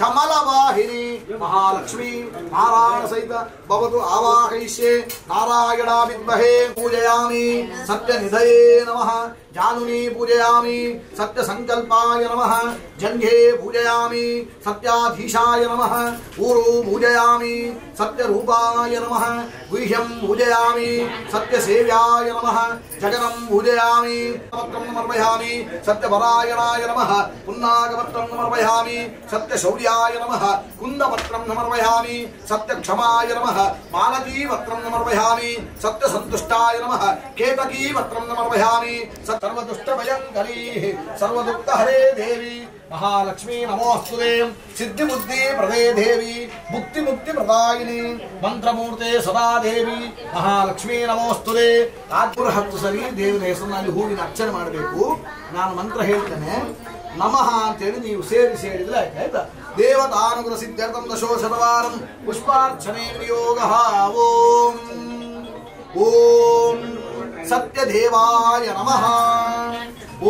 ಕಮಲವಾಹಿನಿ ಮಹಾಲಕ್ಷ್ಮೀ ನಾರಾಯಣ ಸಹಿತ ಭವತು ಆವಾಹಯಿಷ್ಯೆ. ನಾರಾಯಣ ವಿದ್ಮಹೇ ಪೂಜಯಾಮಿ. ಸತ್ಯನಿಧಯೇ ನಮಃ. ಜಾನುನಿ ಪೂಜಯಾಮಿ. ಸತ್ಯ ಸಂಕಲ್ಪಾಯ ನಮಃ. ಜಂಘೆ ಪೂಜಯಾಮಿ. ಸತ್ಯಾಧೀಶಾಯ ನಮಃ. ಊರು ಪೂಜಯಾಮಿ. ಸತ್ಯರೂಪಾಯ ನಮಃ. ಗುಹ್ಯಂ ಪೂಜಯಾಮಿ. ಸತ್ಯಸೇವ್ಯಾಯ ನಮಃ. ಜಗನಂ ಪೂಜಯಾಮಿ. ಪತ್ರಂ ಸಮರ್ಪಯಾಮಿ. ಸತ್ಯಪರಾಯಣಾಯ ನಮಃ. ಪುನ್ನಾಗಪತ್ರಂ ಸಮರ್ಪಯಾಮಿ. ಸತ್ಯಶೌರ್ಯಾಯ ನಮಃ. ಕುಂದಪತ್ರಂ ಸಮರ್ಪಯಾಮಿ. ಸತ್ಯಕ್ಷಮಾಯ ನಮಃ. ಮಾಲತೀಪತ್ರಂ ಸಮರ್ಪಯಾಮಿ. ಸತ್ಯಸಂತುಷ್ಟಾಯ ನಮಃ. ಕೇತಕೀಪತ್ರಂ ಸಮರ್ಪಯಾಮಿ. ಸರ್ವದುಷ್ಟಭಯಂಕರೀ ಸರ್ವದುಃಖಹರೇ ದೇವಿ ಮಹಾಲಕ್ಷ್ಮೀ ನಮೋಸ್ತುತೆ. ಸಿದ್ಧಿ ಬುದ್ಧಿ ಪ್ರದೇ ದೇವಿ ಮುಕ್ತಿ ಮುಕ್ತಿ ಪ್ರದಾಯಿನಿ ಮಂತ್ರಮೂರ್ತೆ ಸದಾ ದೇವಿ ಮಹಾಲಕ್ಷ್ಮೀ ನಮೋಸ್ತುತೆ. 10 ಸರಿ ದೇವರ ಹೆಸರಿನಲ್ಲಿ ಹೂವಿನ ಅರ್ಚನೆ ಮಾಡಬೇಕು. ನಾನು ಮಂತ್ರ ಹೇಳ್ತೇನೆ, ನಮಃ ಅಂತೇಳಿ ನೀವು ಸೇರಿಸಿ ಹೇಳಿದ್ರೆ ಆಯ್ತಾ. ದೇವತಾನುಗ್ರಹ ಸಿದ್ಧಾರ್ಥಂ ದಶೋಶತವಾರಂ ಪುಷ್ಪಾರ್ಚನೆ ವಿನಿಯೋಗ. ಓಂ ಓಂ ಸತ್ಯದೇವಾಯ ನಮಃ.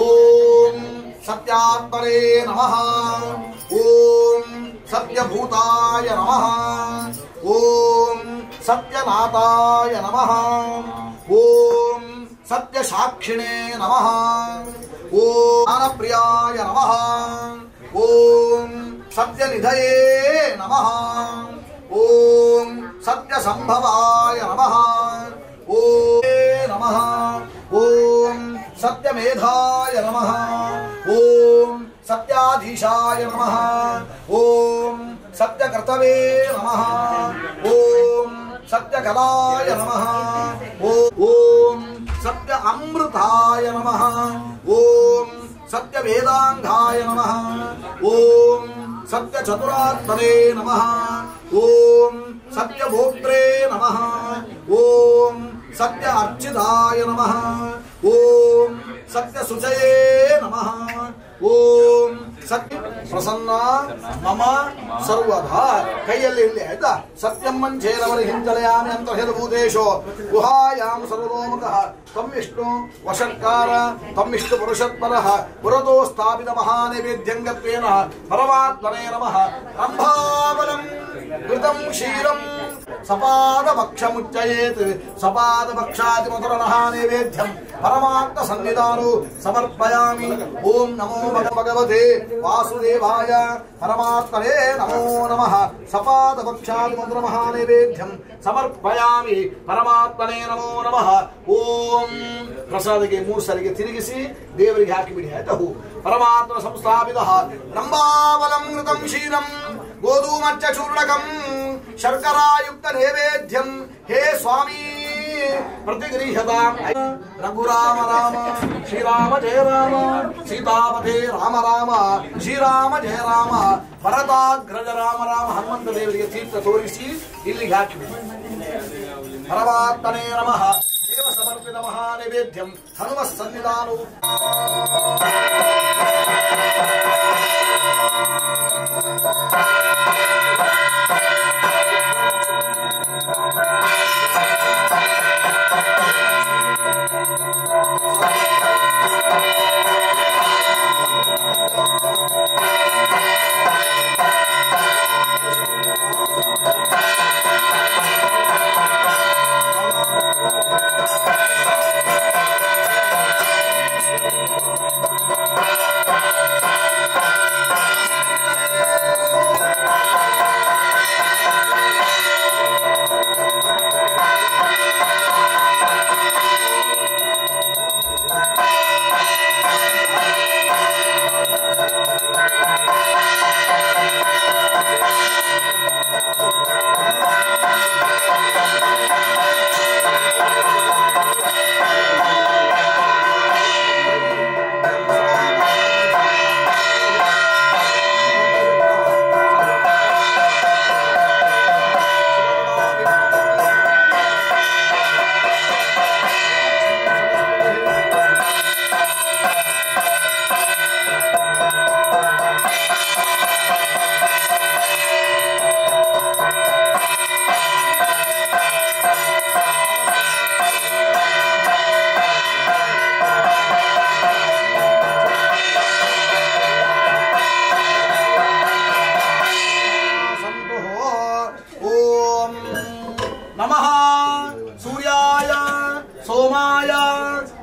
ಓಂ ಸತ್ಯಾತ್ಮನೇ ನಮಃ. ಓಂ ಸತ್ಯಭೂತಾಯ ನಮಃ. ಓಂ ಸತ್ಯನಾಥಾಯ ನಮಃ. ಓಂ ಸತ್ಯಸಾಕ್ಷಿಣೇ ನಮಃ. ಓಂ ಜ್ಞಾನಪ್ರಿಯಾಯ ನಮಃ. ಓಂ ಸತ್ಯನಿಧಯೇ ನಮಃ. ಓಂ ಸತ್ಯಸಂಭವಾಯ ನಮಃ. ಓಂ ನಮಃ. ಓಂ ಸತ್ಯಮೇಧಾಯ ನಮಃ. ಓಂ ಸತ್ಯಾಧೀಶಾಯ ನಮಃ. ಓಂ ಸತ್ಯಕರ್ತವೇ ನಮಃ. ಓಂ ಸತ್ಯಕಲಾಯ ನಮಃ. ಓಂ ಸತ್ಯ ಅಮೃತಾಯ ನಮಃ. ಓಂ ಸತ್ಯವೇದಾಂಗಾಯ ನಮಃ. ಓಂ ಸತ್ಯಚತುರಾತ್ಮನೇ ನಮಃ. ಓಂ ಸತ್ಯಭೋಕ್ತ್ರೇ ನಮಃ. ಓಂ ಸತ್ಯ ಅರ್ಚಿತಾಯ ನಮಃ. ಓಂ ಸತ್ಯ ಶುಚಯೇ ನಮಃ. ಓಂ ಸತ್ಯ ಪ್ರಸನ್ನ ಮಮ ಸರ್ವದಾ. ಕೈಯಲ್ಲಿ ಇಲ್ಲಿ ಆಯ್ತಾ. ಸತ್ಯಂ ಮಂಚೇರವರಿ ಹಿಂಜಲಯಾಮಿ ಅಂತ ಹೇಳಬಹುದೇಶೋ ಗುಹಾಯಾಂ ಸರ್ವತೋಮುಖಃ ತಂ ವಿಷ್ಣು ವಷಟ್ಕಾರ ತಂ ವಿಷ್ಣು ಪುರುಷತ್ಪರಃ ಪುರತೋ ಸ್ಥಾಪಿತ ಮಹಾನೈವೇದ್ಯಂಗತ್ವೇನ ಪರಮಾತ್ಮನೇ ನಮಃ. ರಂಭಾಬಲಂ ಕೃತಂ ಕ್ಷೀರಂ ಸಪಾದಭಕ್ಷಮುಚ್ಚಯೇತ್. ಸಪಾದಭಕ್ಷಾತಿ ಮಧುರನಃ ನೈವೇದ್ಯಂ ಪರಮಾತ್ಮ ಸನ್ನಿಧಾನೋ ಸಮರ್ಪಯಾಮಿ. ಓಂ ನಮೋ ಭಗವತೆ ವಾಸುದೇವಾಯ ಪರಮಾತ್ಮನೇ ನಮೋ ನಮಃ. ಸಪಾದಭಕ್ಷಾತಿ ಮಧುರ ಮಹಾನೈವೇದ್ಯಂ ಸಮರ್ಪಯಾಮಿ ಪರಮಾತ್ಮನೇ ನಮೋ ನಮಃ. ಓಂ ಪ್ರಸಾದಕ್ಕೆ 3 ಸರಿಗೆ ತಿರುಗಿಸಿ ದೇವರಿಗೆ ಹಾಕಿಬಿಡಿ ಆಯ್ತಾ. ಹೂ ಪರಮಾತ್ಮ ಸಂಸ್ಥಾಪಿತ ರಂಭಾಬಲಂ ಕೃತಂ ಕ್ಷೀರಂ ಗೋಧೂಮಚ್ಚ ಚೂರ್ಣಕಂ ಶರ್ಕರಾಯುಕ್ತ ನೈವೇದ್ಯಂ. ಹೇ ಸ್ವಾಮಿ प्रतिगृह्यताम् रघुराम राम श्रीराम जय राम सीतापते राम राम ಶ್ರೀರಾಮ ಜಯ ರಾಮ ಭರತಾಗ್ರಜ ರಾಮ ರಾಮ ಹನುಮಂತ ದೇವರಿಗೆ ತೀರ್ಥ ತೋರಿಸಿ ಇಲ್ಲಿಗೆ ಹಾಕಿಬಿಡಿ. ಪರಮಾತ್ಮನೇ ನಮಃ ದೇವ ಸಮರ್ಪಿತ ಮಹಾನೈವೇದ್ಯಂ ಹನುಮ ಸನ್ನಿಧಾನವು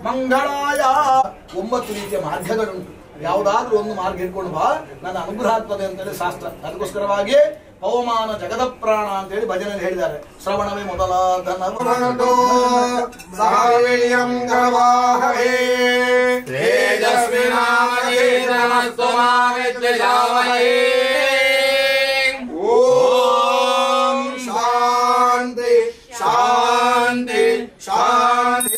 ಮಂಗಳಾಯ 9 ರೀತಿಯ ಮಾರ್ಗಗಳುಂಟು. ಯಾವುದಾದ್ರೂ ಒಂದು ಮಾರ್ಗ ಹಿಡ್ಕೊಂಡು ಬಾ, ನನ್ನ ಅನುಗ್ರಹ ಆಗ್ತದೆ ಅಂತೇಳಿ ಶಾಸ್ತ್ರ. ಅದಕ್ಕೋಸ್ಕರವಾಗಿ ಪವಮಾನ ಜಗದ ಪ್ರಾಣ ಅಂತೇಳಿ ಭಜನೆ ಹೇಳಿದ್ದಾರೆ. ಶ್ರವಣವೇ ಮೊದಲಾದ ಓಂ ಶಾಂತಿ ಶಾಂತಿ ಶಾಂತಿ.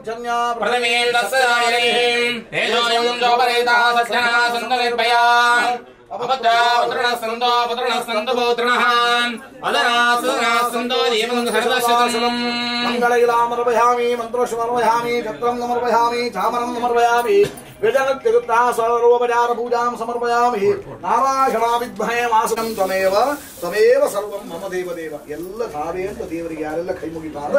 पर्जन्या प्रथमेन तस्यायैहिं तेजोयं जोपरेतः सज्जनः सन्दनिर्भया अपद्रावतरणस्सन्दो पुत्रणस्सन्दपुत्रणः अदनासुनासन्दो देवं सर्वशतम् मङ्गलैलामर्पयामि मन्त्रोष्मर्पयामि छत्रं समर्पयामि चामरं समर्पयामि वेदनत्युक्ता सर्वोपचार पूजां समर्पयामि नारायणा विद्महे वासनं त्वमेव त्वमेव सर्वं मम देवदेव ಎಲ್ಲ ತಾವೇ ಅಂತ ದೇವರಿಗೆ ಯಾರೆಲ್ಲ ಕೈ ಮುಗಿತಾರ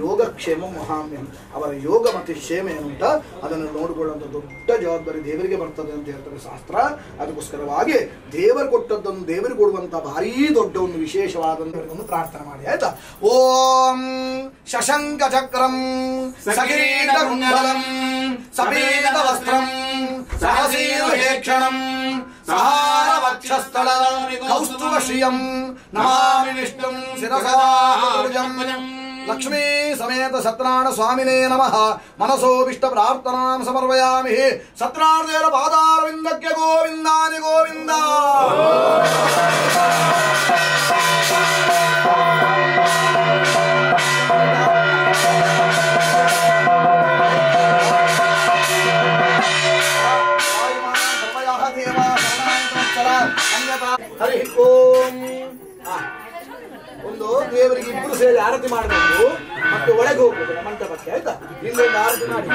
ಯೋಗಕ್ಷೇಮ ಮಹಾಮ್ಯಂ ಅವರ ಯೋಗ ಮತ್ತು ಕ್ಷೇಮ ಏನುಂಟ ಅದನ್ನು ನೋಡಿಕೊಳ್ಳುವಂಥ ದೊಡ್ಡ ಜವಾಬ್ದಾರಿ ದೇವರಿಗೆ ಬರ್ತದೆ ಅಂತ ಹೇಳ್ತಾರೆ ಶಾಸ್ತ್ರ. ಅದಕ್ಕೋಸ್ಕರವಾಗಿ ದೇವರು ಕೊಟ್ಟದ್ದನ್ನು ದೇವರಿಗೆ ಕೊಡುವಂತ ಭಾರೀ ದೊಡ್ಡ ಒಂದು ವಿಶೇಷವಾದಂತ ಪ್ರಾರ್ಥನೆ ಮಾಡಿ ಆಯ್ತಾ. ಓಂ ಶಶಂಕ ಚಕ್ರಂ ಸಕಿರೀಟ ಕುಂಡಲಂ ಸಪೀತ ವಸ್ತ್ರಂ ಸಹಸೀರುಹೇಕ್ಷಣಂ ಸಹಾರ ವಕ್ಷಸ್ಥಳ ಕೌಸ್ತುಭ ಶ್ರಿಯಂ ನಮಾಮಿ ವಿಷ್ಣುಂ ಶಿರಸಾ ಲಕ್ಷ್ಮೀ ಸಮೇತ ಸತ್ಯನಾರಾಯಣ ಸ್ವಾಮಿನೇ ನಮಃ. ಮನಸೋಭಿಷ್ಟ ಪ್ರಾರ್ಥನಾಂ ಸಮರ್ಪಯಾಮಿ. ಸತ್ಯನಾರಾಯಣ ಪಾದಾರವಿಂದಕ್ಕೆ ಗೋವಿಂದಾನಿ ಗೋವಿಂದ. ಹರಿ ಓಂ. ಒಂದು ದೇವರಿಗೆ ಇಬ್ಬರು ಸೇರಿ ಆರತಿ ಮಾಡಬೇಕು ಮತ್ತೆ ಒಳಗೆ ಹೋಗ್ಬೇಕು ಮಂಟಪಕ್ಕೆ ಆಯ್ತಾ. ಇಲ್ಲಿಂದ ಆರತಿ ಮಾಡಿ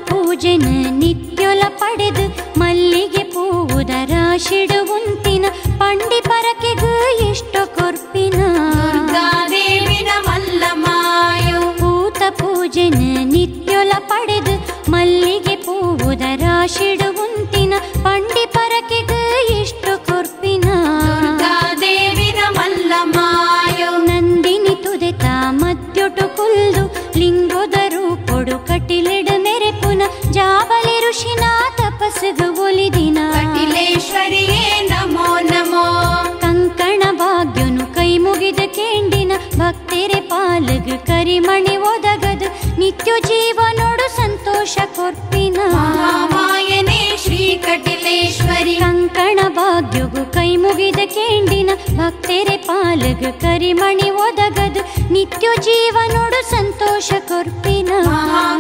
ಪೂಜೆನ ನಿತ್ಯೊಲ ಪಡೆದು ಮಲ್ಲಿಗೆ ಪೂವುದರಾಶಿಡುವಂತಿನ ಪಂಡಿ ಪರಕೆಗೂ ಎಷ್ಟೋ ಕೊರ್ಪಿನ ದುರ್ಗಾದೇವಿನ ಮಲ್ಲಮಾಯೋ ಭೂತ ಪೂಜೆನ ನಿತ್ಯೊಲ ಪಡೆದು ಮಲ್ಲಿಗೆ ಪೂವುದರಾಶಿಡುವಂತಿನ ಪಂಡಿ ಪರಕೆಗೂ ಎಷ್ಟೋ ಕೊರ್ಪಿನ ದುರ್ಗಾದೇವಿನ ಮಲ್ಲಮಾಯೋ ನಂದಿನಿ ತುದೆತ ಮದ್ಯೊಟು ಕುಲ್ದು ಲಿಂಗೋದರು ಕೊಡು ಕಟಿಲೆಡ ಮೆರೆಪುನ ಜಾಬಲಿ ಋಷಿನ ತಪಸ್ಸಿಗ ಒಲಿದಿನ ಕಟಿಲೇಶ್ವರಿಯೇ ನಮೋ ನಮೋ. ಕಂಕಣ ಭಾಗ್ಯನು ಕೈ ಮುಗಿದ ಕೇಂಡಿನ ಭಕ್ತರೆ ಪಾಲಗ ಕರಿಮಣಿ ಒದಗದು ನಿತ್ಯ ಜೀವನೋಡು ಸಂತೋಷ ಕೊರ್ಪಿನ ಮಾಯನೇ ಶ್ರೀ ಕಟಿಲೇಶ್ವರಿ. ಕಂಕಣ ಭಾಗ್ಯಗು ಕೈ ಮುಗಿದ ಕೇಂಡಿನ ಭಕ್ತರೆ ಪಾಲಗ ಕರಿಮಣಿ ಒದಗದು ನಿತ್ಯ ಜೀವನೋಡು ಸಂತೋಷ ಕೊರ್ಪಿನ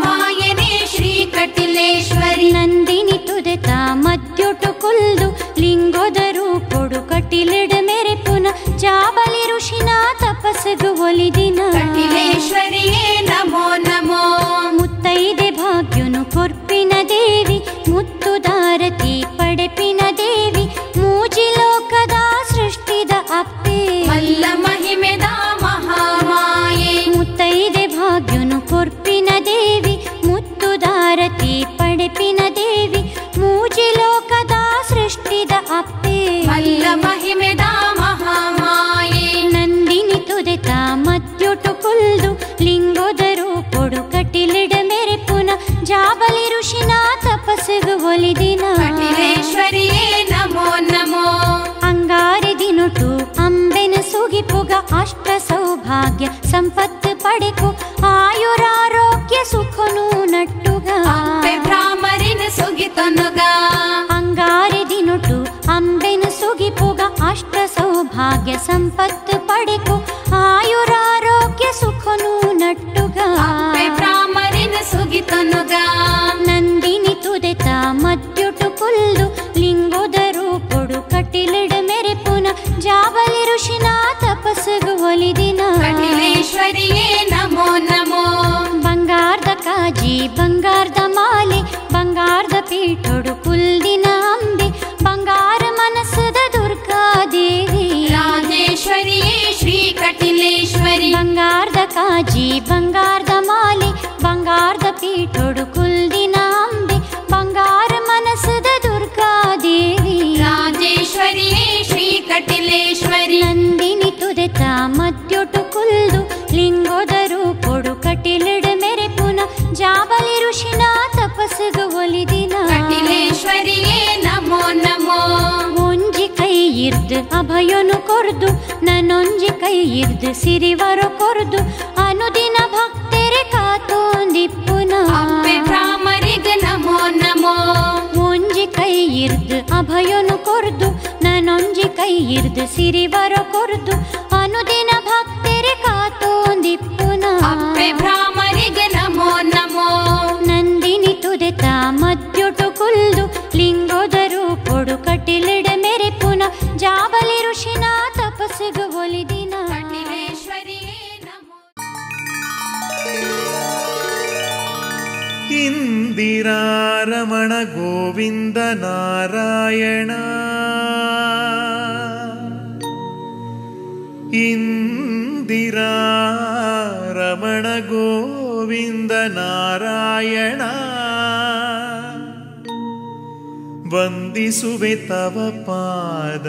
ಮಾಯನೇ ಶ್ರೀ ಕಟಿಲೇಶ್ವರಿ. ನಂದಿನಿ ತುದೆತ ಮದ್ಯೊಟು ಕುಲ್ದು ಲಿಂಗೋದರು ಕೊಡು ಕಟಿಲೆಡ ಮೆರೆಪುನ ಜಾಬಲಿ ಋಷಿನ ತಪಸ್ಸಿಗು ಒಲಿದಿನ ಕಟಿಲೇಶ್ವರಿಯೇ ನಮೋ ನಮೋ. ಮುತ್ತೈದೆ ಭಾಗ್ಯನು ಕೊರ್ಪಿನ ದೇವಿ ಮುತ್ತುದಾರತಿ ಪಡೆಪಿನ ದೇವಿ ಮೂಜಿ ಲೋಕದ ಸೃಷ್ಟಿದ ಅಪ್ಪೆ ಮಲ್ಲ ಮಹಿಮೆದ ಮಹಾಮಾಯೆ. ಮುತ್ತೈದೆ ಭಾಗ್ಯನು ಕೊರ್ಪಿನ ದೇವಿ ಮುತ್ತುದಾರತಿ ಪಡೆಪಿನ ದೇವಿ ಮೂಜಿ ಲೋಕದ ಸೃಷ್ಟಿದ ಅಪ್ಪೆ ಮಲ್ಲ ಮಹಿಮೆದ ಮಹಾಮಾಯೆ. ನಂದಿನಿ ತುದೆತ ಮದ್ಯೊಟು ಕುಲ್ದು ಲಿಂಗೋದರು ಕೊಡು ಕಟಿಲೆಡ ಮೆರೆಪುನ ಜಾಬಲಿ ಋಷಿನ ತಪಸ್ಸಿಗು ಒಲಿದಿನ ಕಟಿಲೇಶ್ವರಿಯೇ ನಮೋ ನಮೋ. ಅಂಗಾರಿ ದಿನೊಟು ಅಂಬೆನ ಸುಗಿಪುಗ ಅಷ್ಟ ಸೌಭಾಗ್ಯ ಸಂಪತ್ತು ಪಡೆಕು ಆಯುರಾರೋಗ್ಯ ಸುಖನು ನಟ್ಟುಗ ಭ್ರಾಮರಿನ ಸುಗಿತನುಗ. ಅಂಗಾರಿ ದಿನೊಟು ಅಂಬೆನ ಸುಗಿಪುಗ ಅಷ್ಟ ಸೌಭಾಗ್ಯ ಸಂಪತ್ತು ಪಡೆಕು ಆಯುರಾರೋಗ್ಯ ಸುಖ ಪೀಠೊಡು ಕುಲ್ದಿನ ಅಂಬೆ ಬಂಗಾರ ಮನಸ್ಸದ ದುರ್ಗಾದೇವಿ ರಾಜೇಶ್ವರಿಯೇ ಶ್ರೀ ಕಟಿಲೇಶ್ವರಿ ಬಂಗಾರದ ಕಾಜಿ ಬಂಗಾರದ ಮಾಲೆ ಬಂಗಾರದ ಪೀಠೊಡು ಕುಲ್ದಿನ ಅಂಬೆ ಬಂಗಾರ ಮನಸ್ಸದ ದುರ್ಗಾದೇವಿ ರಾಜೇಶ್ವರಿಯೇ ಶ್ರೀ ಕಟಿಲೇಶ್ವರಿ ನಂದಿನಿ ತುದೆತ ಮದ್ಯೊಟು ಕುಲ್ದು ಲಿಂಗೋದ ರೂಪೊಡು ಕಟಿಲಿಡ ಮೆರೆ ಪುನ ಜಾಬಲಿ ಋಷಿನ ತಪಸ್ಸುಗು ಒಲಿದಿನ ಕಟಿಲೇಶ್ವರಿಯೇ ನಮೋ ನಮೋ ಒಂಜಿ ಕೈ ಇರ್ದು ಅಭಯನು ಕೊರ್ದು ನನ್ನೊಂಜಿ ಕೈ ಇರ್ದು ಸಿರಿವರ ಕೊರ್ದು ಅನುದಿನ ಭಕ್ತರೆ ಕಾತೋಂದಿಪ್ಪುನ ಅಪ್ಪೆ ಭ್ರಾಮರಿಗ ನಮೋ ನಮೋ ಒಂಜಿ ಕೈ ಇರ್ದು ಅಭಯನು ಕೊರ್ದು ನನ್ನೊಂಜಿ ಕೈ ಇರ್ದು ಸಿರಿವರ ಕೊರ್ದು ಅನುದಿನ ಭಕ್ತರೆ ಕಾತೋಂದಿಪ್ಪುನ ಅಪ್ಪೆ ಭ್ರಾಮರಿಗ ನಮೋ ನಮೋ ನಂದಿನಿ ತುದೆತ ಮದ್ಯೊಟು ಕುಲ್ದು ಲಿಂಗೋದ ರೂಪೊಡು ಕಟಿಲಿಡ ಮೆರೆ ಪುನ ಜಾಬಲಿ ಋಷಿನ ತಪಸ್ಸುಗು ಒಲಿದಿನ ಕಟಿಲೇಶ್ವರಿಯೇ ನಮೋ ಇಂದಿರಾರಮಣ ಗೋವಿಂದ ನಾರಾಯಣ ಇಂದಿರಾರಮಣ ಗೋವಿಂದ ನಾರಾಯಣ ವಂದಿಸುವೆ ತವ ಪಾದ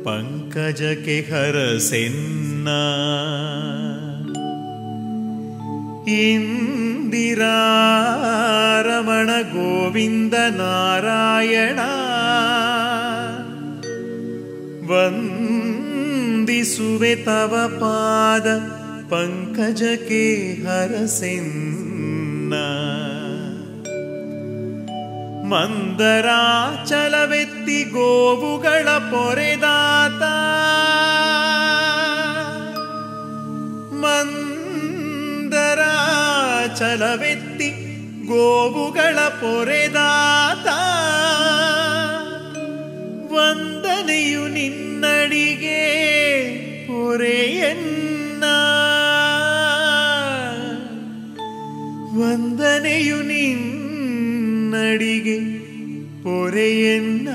ಪಂಕಜಕ್ಕೆ ಹರಸೆನ್ನ ಇಂದಿರಾರಮಣ ಗೋವಿಂದ ನಾರಾಯಣ ವಂದಿಸುವೆ ತವ ಪಾದ ಪಂಕಜಕ್ಕೆ ಹರಸೆನ್ನ ಮಂದರಾಚಲವೆತ್ತಿ ಗೋವುಗಳ ಪೊರೆದಾತ ಮಂದರಾಚಲವೆತ್ತಿ ಗೋವುಗಳ ಪೊರೆದಾತ ವಂದನೆಯು ನಿನ್ನಡಿಗೆ ಪೊರೆಯನ್ನ ವಂದನೆಯು ನಿನ್ನಡಿಗೆ ಪೊರೆಯನ್ನ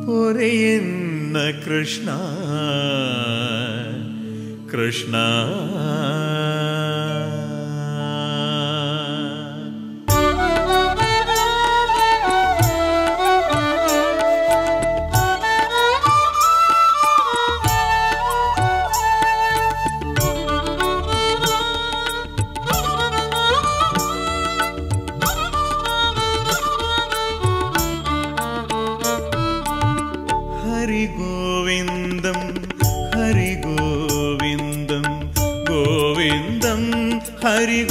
ಪೊರೆಯನ್ನ ಕೃಷ್ಣ ಕೃಷ್ಣ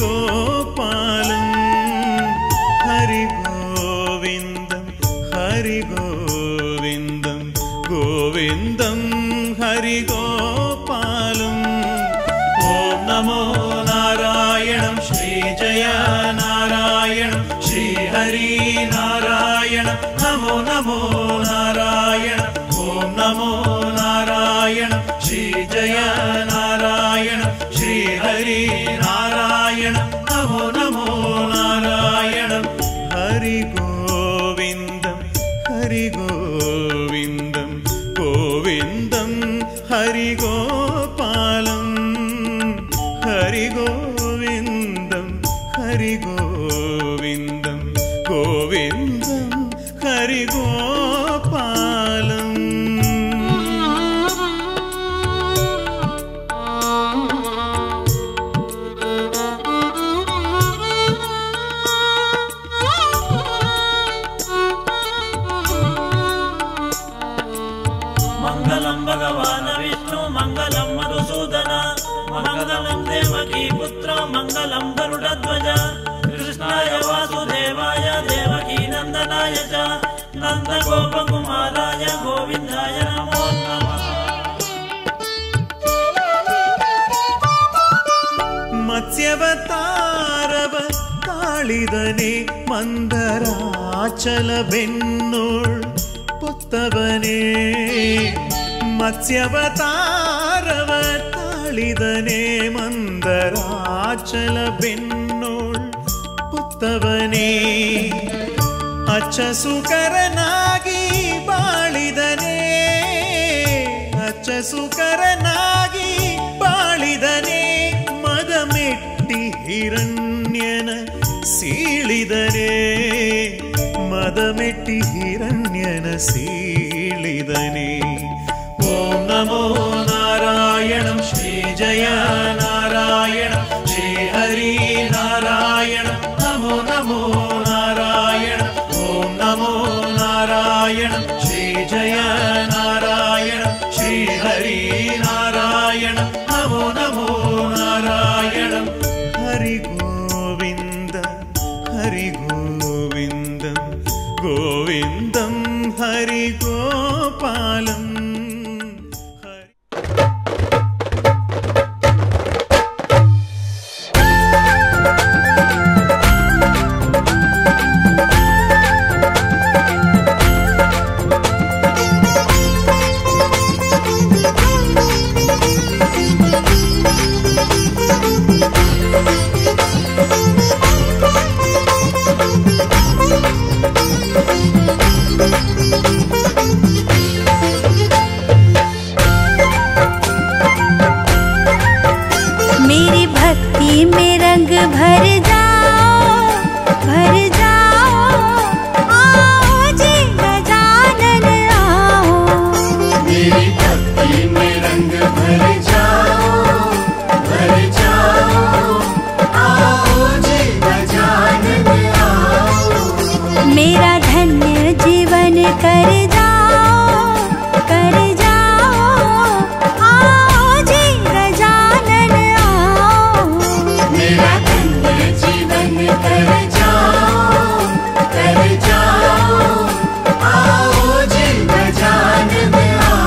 ഹരിഗോപാലം ഹരിഗോവിന്ദം ഹരിഗോവിന്ദം ഗോവിന്ദം ഹരിഗോപാലം ഓം നമോ നാരായണം ശ്രീ ജയ നാരായണം ശ്രീ ഹരി നാരായണം നമോ നമോ നാരായണം ഓം നമോ നാരായണം ശ്രീ ജയ നാരായണം ശ്രീ ഹരി നാരായണം നമോ നമോ നാരായണം ഹരി ഗോവിന്ദം ഹരി ഗോവിന്ദം ഗോവിന്ദം ഹരി ഗോപാലം ഹരി ഗോവിന്ദം ഹരി ഗോവിന്ദം ഗോവിന്ദം ഹരി ഗോപാലം मंगलम भगवान विष्णु मंगलम मधुसूदन मंगलम देवकी पुत्र मंगलम गरुडध्वज कृष्णाय वासुदेवाय देवकी नंदनाय च नंद गोपकुमाराय गोविंदाय नमो नमः। ಮತ್ಸ್ಯವತಾರವ ತಾಳಿದನೆ ಮಂದರಾಚಲ ಬೆನ್ನೋಳ್ ಪೊತ್ತವನೇ ಮತ್ಸ್ಯವತಾರವ ತಾಳಿದನೆ ಮಂದರಾಚಲ ಬೆನ್ನೋಳ್ ಪುತ್ತವನೇ ಅಚ್ಚಸುಕರನಾಗಿ ಬಾಳಿದನೇ ಅಚ್ಚಸುಕರನಾಗಿ ಬಾಳಿದನೇ ಮದ ಮೆಟ್ಟಿ ಹಿರಣ್ಯನ ಸೀಳಿದನೇ ಮದ ಮೆಟ್ಟಿ ಹಿರಣ್ಯನ ಸೀಳಿದನೇ ಓಂ ನಮೋ ನಾರಾಯಣಂ ಶ್ರೀ ಜಯ ನಾರಾಯಣ ಶ್ರೀ ಹರಿ ನಾರಾಯಣ ನಮೋ ನಮೋ ನಾರಾಯಣ ಓಂ ನಮೋ ನಾರಾಯಣ ಶ್ರೀ ಜಯ ನಾರಾಯಣ ಶ್ರೀ ಹರಿ ನಾರಾಯಣ ನಮೋ ನಮೋ ನಾರಾಯಣ ಹರಿ ಗೋವಿಂದ ಹರಿ ಗೋವಿಂದಂ ಗೋವಿಂದಂ ಹರಿ ಗೋಪಾಲಂ मेरी भक्ति में रंग भर जाओ आओ जी गजानन आओ मेरी भक्ति में रंग भर जाओ आओ जी गजानन आओ मेरा धन्य जीवन कर जाओ आओ जी गजानन आओ मेरा धन्य जीवन कर जाओ आओ जी गजानन आओ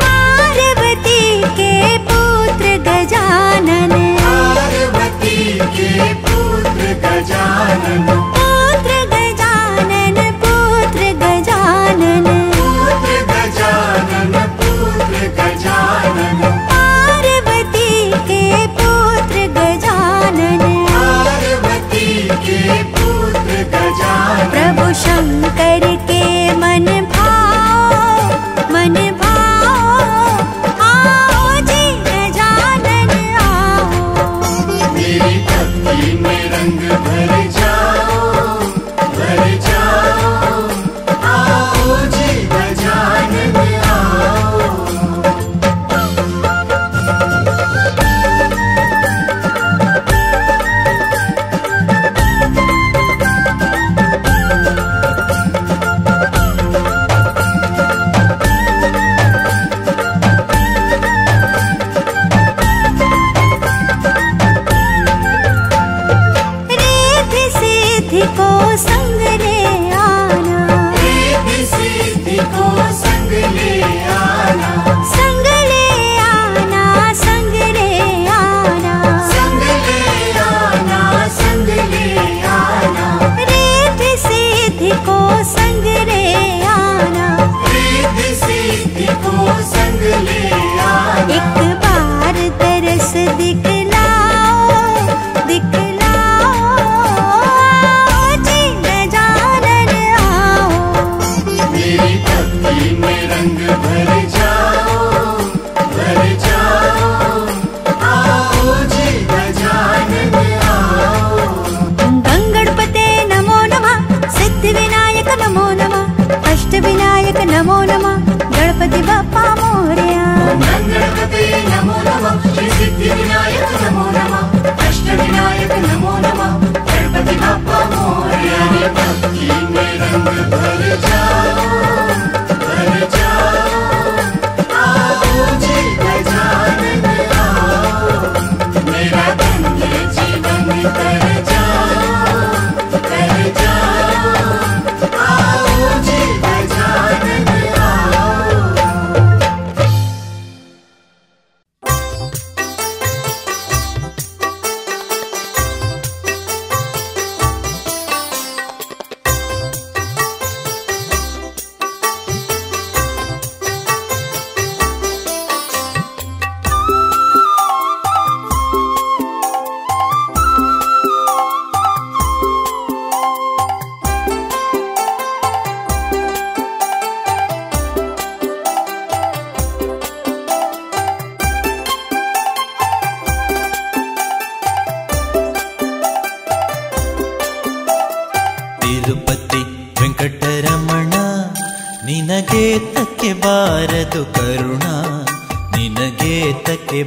पार्वती के पुत्र गजानन पार्वती के पुत्र गजानन पुत्र गजानन पुत्र गजानन पुत्र गजानन पुत्र गजानन पार्वती के पुत्र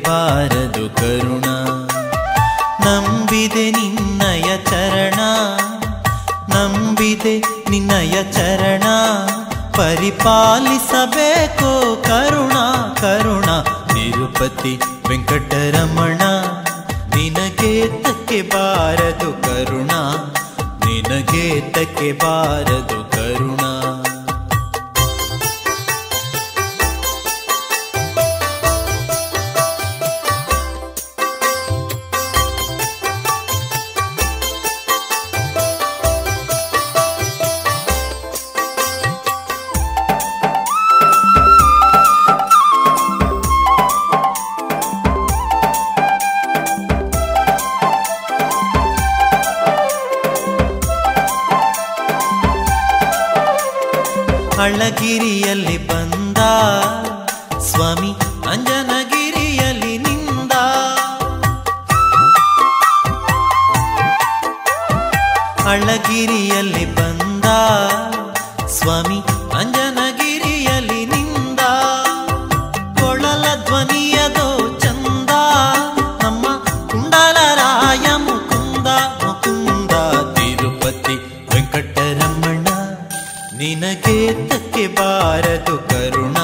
ಬಾರದು ಕರುಣ. ನಂಬಿದೆ ನಿನ್ನಯ ಚರಣ, ನಂಬಿದೆ ನಿನ್ನಯ ಚರಣ, ಪರಿಪಾಲಿಸಬೇಕೋ ಕರುಣ ಕರುಣ. ತಿರುಪತಿ ವೆಂಕಟರಮಣ ನಿನಗೆ ತಕ್ಕೆ ಬಾರದು ಕರುಣ, ನಿನಗೆ ತಕ್ಕೆ ಬಾರದು ಕರುಣ. ಅಳಗಿರಿಯಲ್ಲಿ ಬಂದ ಸ್ವಾಮಿ ಅಂಜನಗಿರಿಯಲ್ಲಿ ನಿಂದ, ಅಳಗಿರಿಯಲ್ಲಿ ಬಂದ ಸ್ವಾಮಿ ಅಂಜನಗಿರಿಯಲ್ಲಿ ನಿಂದ. ಕೊಳಲ ಧ್ವನಿಯದೋ ಚಂದ ನಮ್ಮ ಕುಂಡಲರಾಯ ಮುಕುಂದ ಮುಕುಂದ. ತಿರುಪತಿ ವೆಂಕಟರಮಣ ನಿನಗೆ ತಕ್ಕೆ ಬಾರದು ಕರುಣ,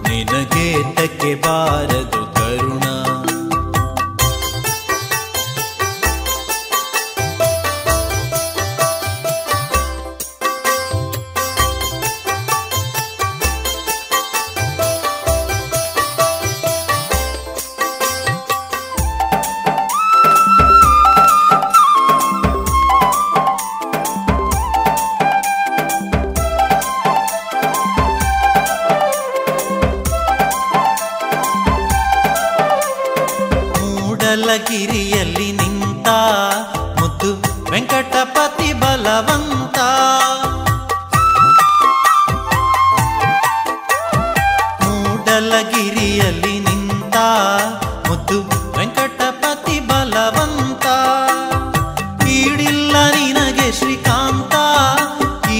ನಿನಗೆ ತಕ್ಕೆ ಬಾರದು ಕರುಣ. ಗಿರಿಯಲ್ಲಿ ನಿಂತ ಮುದ್ದು ವೆಂಕಟಪತಿ ಬಲವಂತ, ಮೂಡಲಗಿರಿಯಲ್ಲಿ ನಿಂತ ಮುದ್ದು ವೆಂಕಟಪತಿ ಬಲವಂತ. ಈಡಿಲ್ಲ ನಿನಗೆ ಶ್ರೀಕಾಂತ,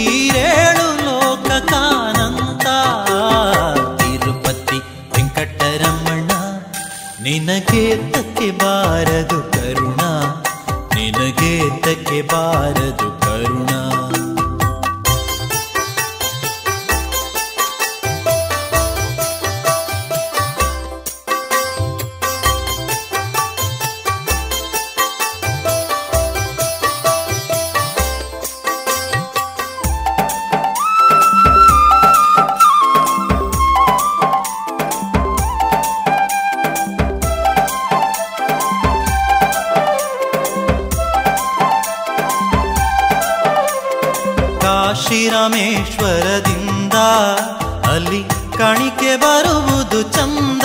ಈರೇಳು ಲೋಕಕಾನಂತ. ತಿರುಪತಿ ವೆಂಕಟರಮಣ ನಿನಗೆ ತಕ್ಕೆ ಬಾರದು ಕರುಣ, ನಿನಗೆ ತಕ್ಕೆ ಬಾರದು ಕರುಣ. ಶ್ರೀರಾಮೇಶ್ವರದಿಂದ ಅಲ್ಲಿ ಕಾಣಿಕೆ ಬರುವುದು ಚಂದ,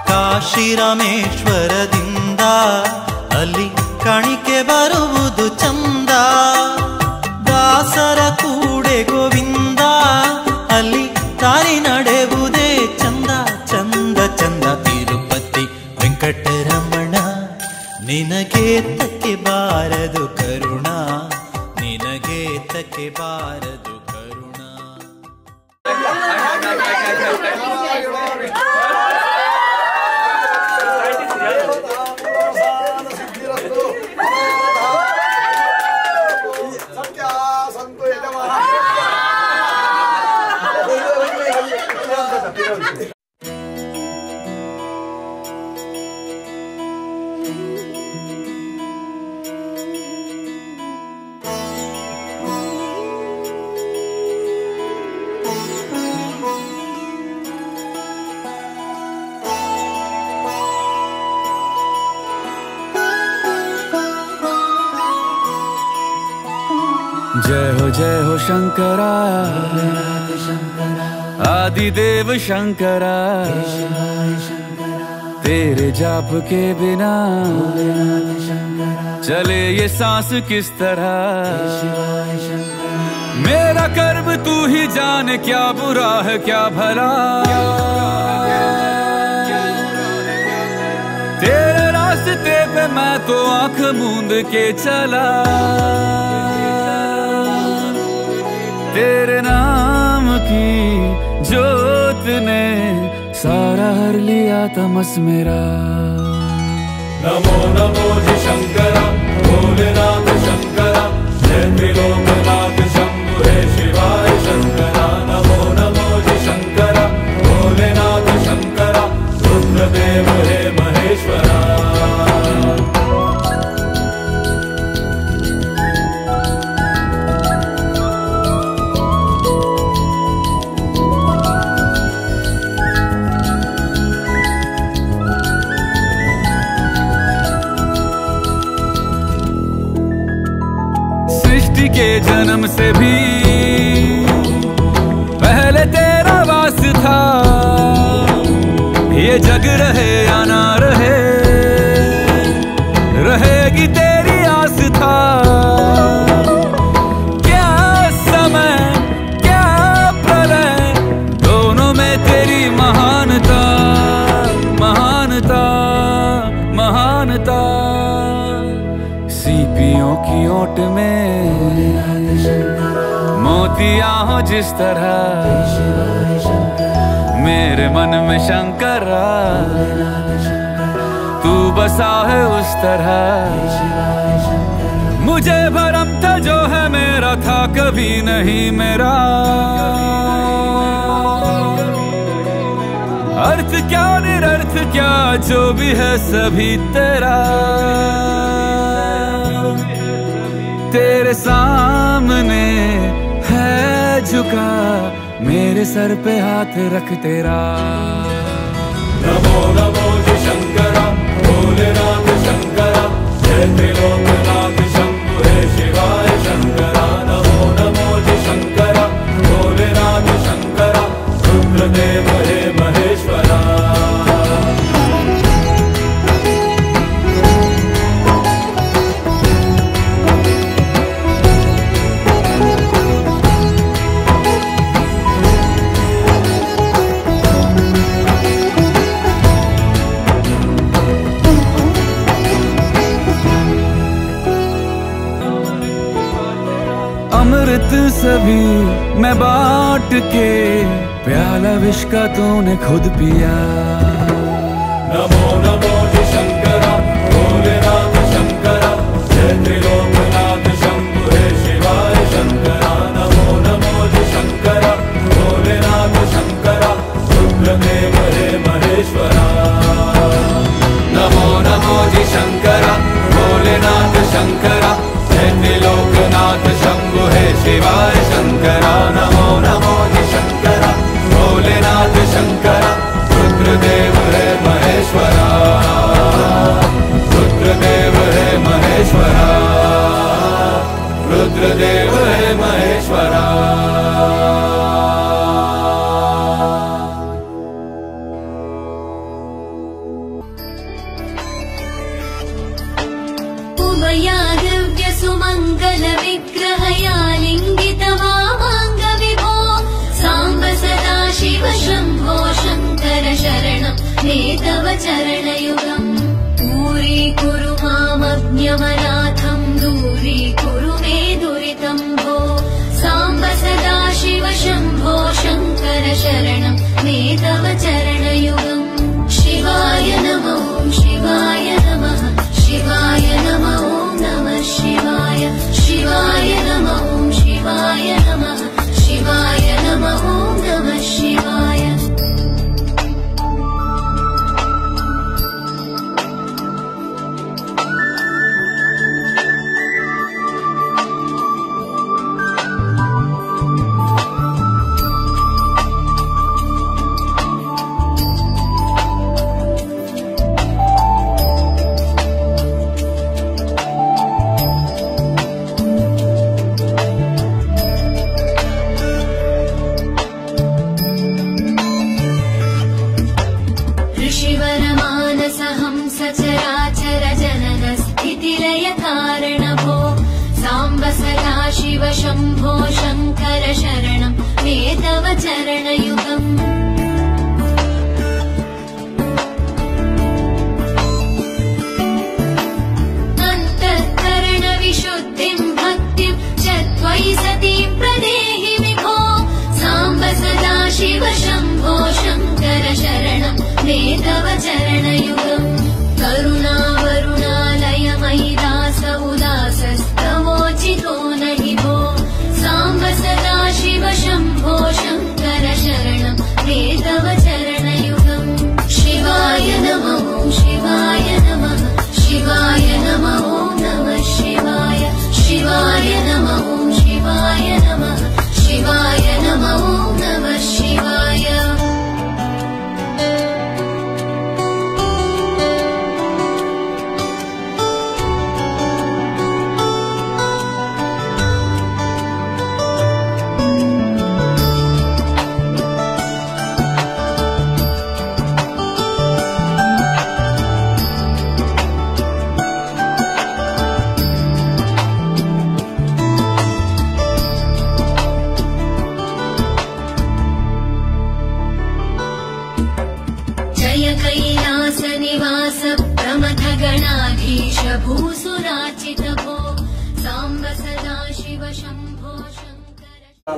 ಕಾಶಿರಾಮೇಶ್ವರದಿಂದ ಅಲ್ಲಿ ಕಾಣಿಕೆ ಬರುವುದು ಚಂದ. ದಾಸರ ಕೂಡೆ ಗೋವಿಂದ ಅಲ್ಲಿ ದಾರಿ ನಡೆಯುವುದೇ ಚಂದ ಚಂದ ಚಂದ. ತಿರುಪತಿ ವೆಂಕಟರಮಣ ನಿನಗೆ ತಕ್ಕೆ ಬಾರದು ಕರುಣ, ನಿನಗೆ ತಕ್ಕೆ ಬಾರದು ಕರುಣ. जय हो शंकरा, आदिदेव शंकरा, तेरे जाप के बिना चले ये सांस किस तरह। मेरा कर्म तू ही जान, क्या बुरा है क्या भला, तेरे रास्ते पे मैं तो आंख मूंद के चला, तेरे नाम की जोत ने सारा हर लिया तमस मेरा। नमो नमो जी शंकरा भोलेनाथ शंकरा जय त्रिलोकनाथ शंभु हे शिवाय शंकरा। नमो नमो जी शंकरा भोलेनाथ शंकरा रुद्रदेव हे महेश्वरा। के जन्म से भी पहले तेरा वास था। ये जग रहे या ना रहे, रहेगी तेरी आस था। क्या समय क्या प्रलय, दोनों में तेरी महानता महानता महानता। सीपियों की ओट में मोतियां हो जिस तरह, मेरे मन में शंकरा तू बसा है उस तरह। मुझे भरम था जो है मेरा था कभी नहीं मेरा। अर्थ क्या निरर्थ क्या जो भी है सभी तेरा। तेरे सामने है झुका मेरे सर पे हाथ रख तेरा। नमो नमो जी शंकरा भोलेनाथ शंकरा जय त्रिलोकनाथ शंभु हे शिवाय शंकरा। नमो नमो जी शंकरा भोलेनाथ शंकरा रुद्रदेव हे महेश्वरा। अमृत सभी मैं बांट के प्याला विष का तूने खुद पिया। नमो नमो जी शंकरा भोलेनाथ शंकरा जय त्रिलोकनाथ शंभु हे शिवाय शंकरा। नमो नमो जी शंकरा भोलेनाथ शंकरा रुद्रदेव हे महेश्वरा। नमो नमो जी शंकरा भोलेनाथ शंकरा जय त्रिलोकनाथ शंभु हे शिवाय शंकरा। नमो नमो जी शंकरा भोलेनाथ शंकरा रुद्रदेव हे महेश्वरा। रुद्रदेव हे महेश्वरा। रुद्रदेव हे महेश्वरा। सुमंगल विग्रहया लिंगित वामांग विभो सांब सदा शिव शंभो शंकर शरणं मे तव चरणयुगम्। दूरीकुरु मामज्ञमनाथं दूरीकुरु मे दुरितं भो। सांब सदा शिव शंभो शंकर शरणं मे तव चरणयुगम्। शिवाय नमो शिवाय नमः शिवाय नमो नमः शिवाय। शिवाय नमः शिवाय नमः शिवाय नमः नमः शिवाय। शिव शंभो शंकर शरणं मे तव चरणयुगम्। अन्तःकरण विशुद्धिं भक्तिं च त्वयि सतीं प्रदेहि विभो। सांब चरणयुगम् करुणावरुणालय मयिदास उदासस्तवोचितो न हि भो साम्ब सदा शिव शम्भो शङ्कर शरणं ते तव चरणयुगम् शिवाय नमः शिवाय नमः शिवाय नमः नमः शिवाय शिवाय नमः शिवाय नमः शिवाय नमः नमः शिवाय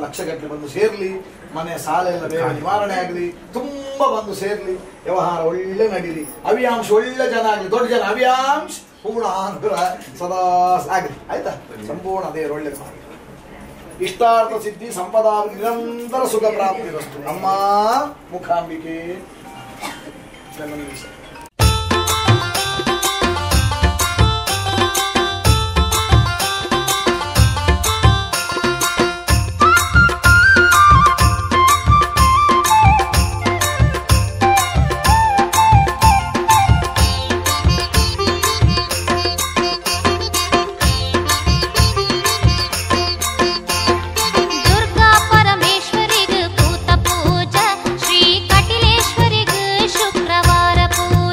ಲಕ್ಷಗಟ್ಟಲೆ ಬಂದು ಸೇರ್ಲಿ, ಮನೆ ಸಾಲ ಎಲ್ಲ ಬೇಗ ನಿವಾರಣೆ ಆಗಲಿ, ತುಂಬಾ ಬಂದು ಸೇರ್ಲಿ, ವ್ಯವಹಾರ ಒಳ್ಳೆ ನಡೀಲಿ, ಅವ್ಯಾಂಶ ಒಳ್ಳೆ ಜನ ಆಗಲಿ, ದೊಡ್ಡ ಜನ ಅವ್ಯಾಂಶ ಪೂರ್ಣ ಅನುಗ್ರಹ ಸದಾ ಆಗಲಿ. ಆಯ್ತಾ? ಸಂಪೂರ್ಣ ದೇವರು ಒಳ್ಳೆ ಮಾಡಿ ಇಷ್ಟಾರ್ಥ ಸಿದ್ಧಿ ಸಂಪದ ನಿರಂತರ ಸುಖ ಪ್ರಾಪ್ತಿ ರಸ್ತು. ಅಮ್ಮ ಮುಖಾಂಬಿಕೆ ಶುಕ್ರವಾರ ಪೂಜೆ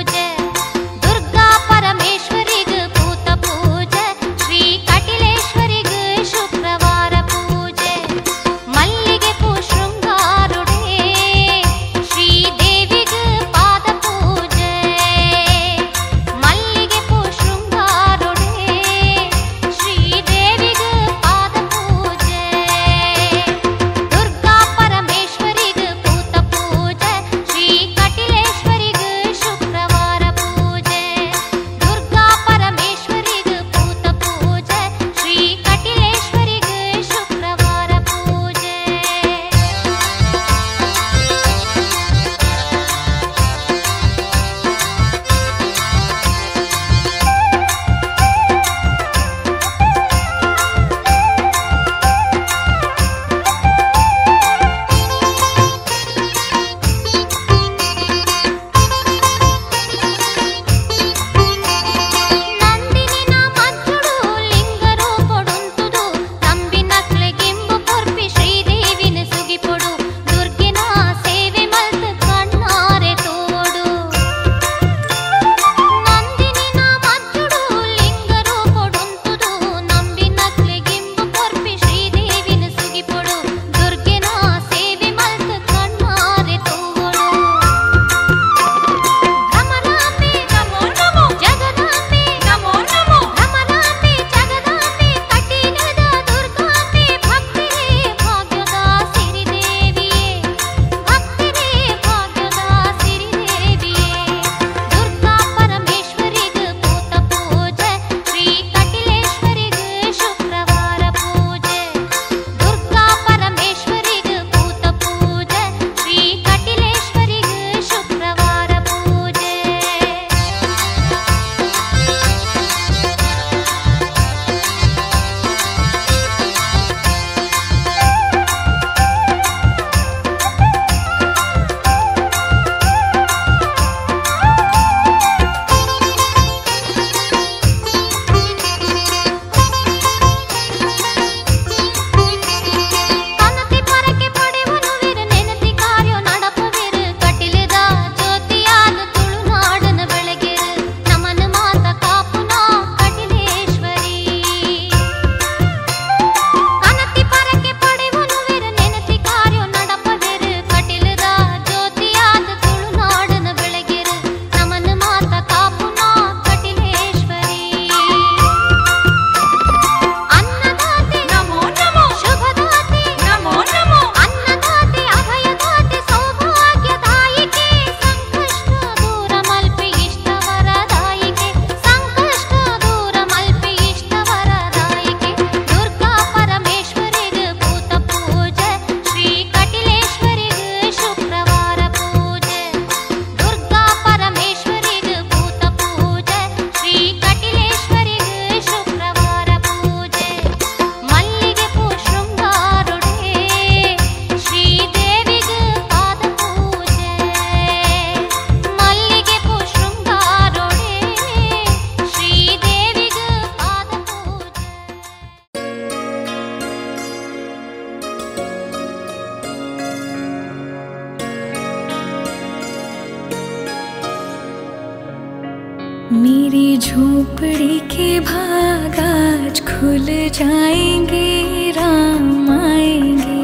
मेरी झोपड़ी के भाग आज खुल जाएंगे, राम आएंगे।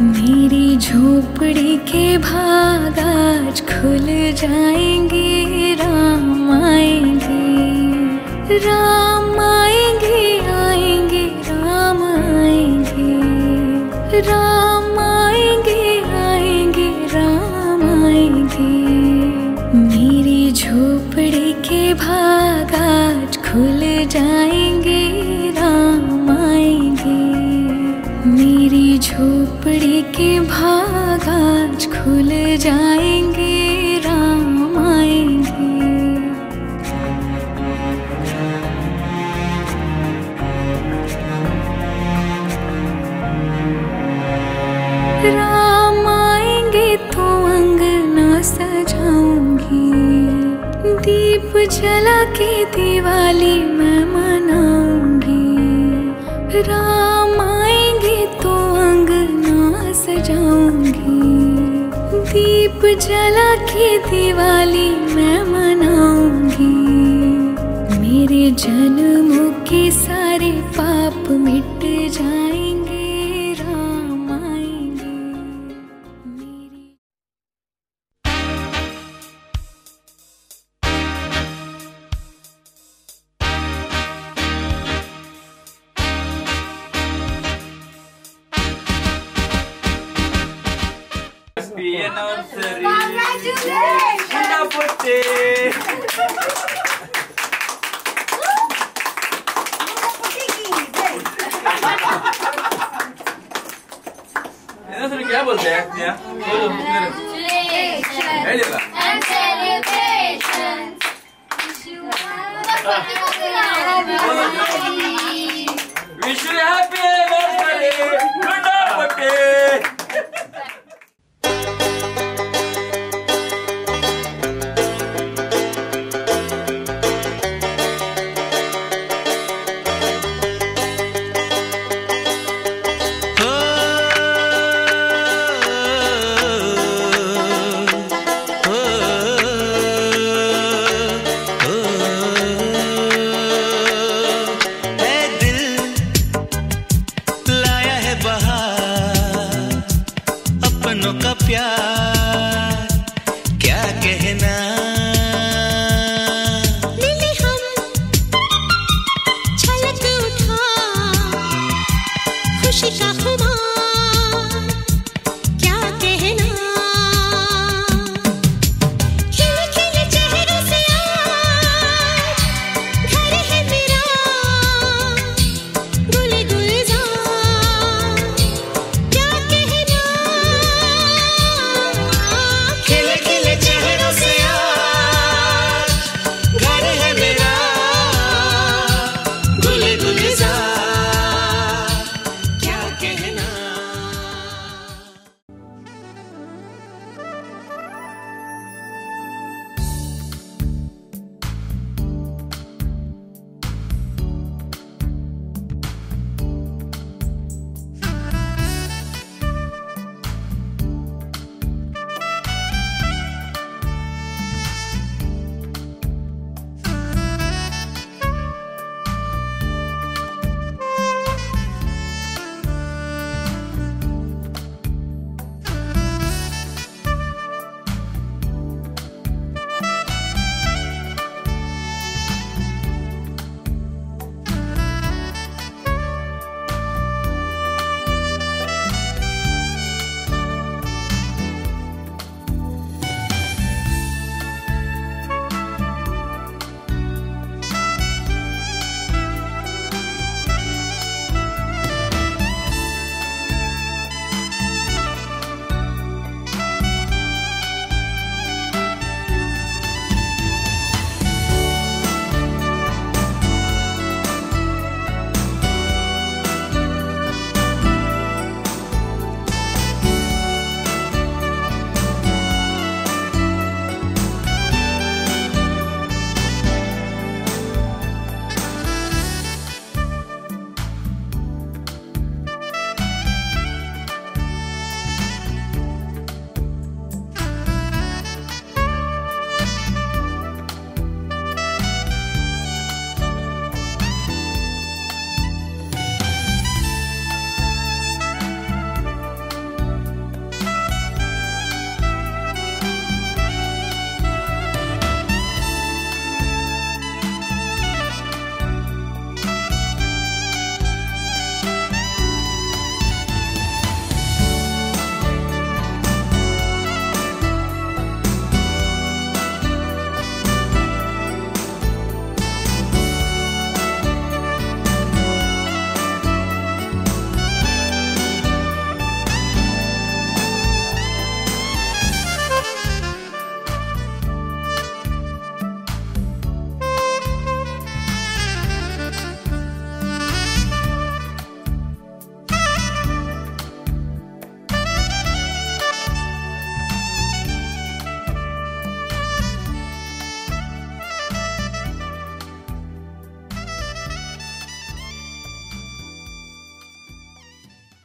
मेरी झोपड़ी के भाग आज खुल जाएंगे, राम आएंगे। राम आएंगे, आएंगे, राम आएंगे। राम आएंगे, आएंगे, राम आएंगे। मेरी झोपड़ी के भाग आज खुल जाएंगे, राम आएंगे। मेरी झोपड़ी के भाग आज खुल जाएंगे, राम आएंगे। राम आएंगे तो अंगना सजाऊंगी, दीप जला के दिवाली मैं मनाऊंगी। राम आएंगे तो अंगना सजाऊंगी, दीप जला के दिवाली मैं मनाऊंगी। मेरे जन्मों के सारे पाप मिट जाएंगे, राम आएंगे। क्या बोलते हैं विश यू हैप्पी एनिवर्सरी गुड्डा पट्टी। अपनों का प्यार क्या कहना।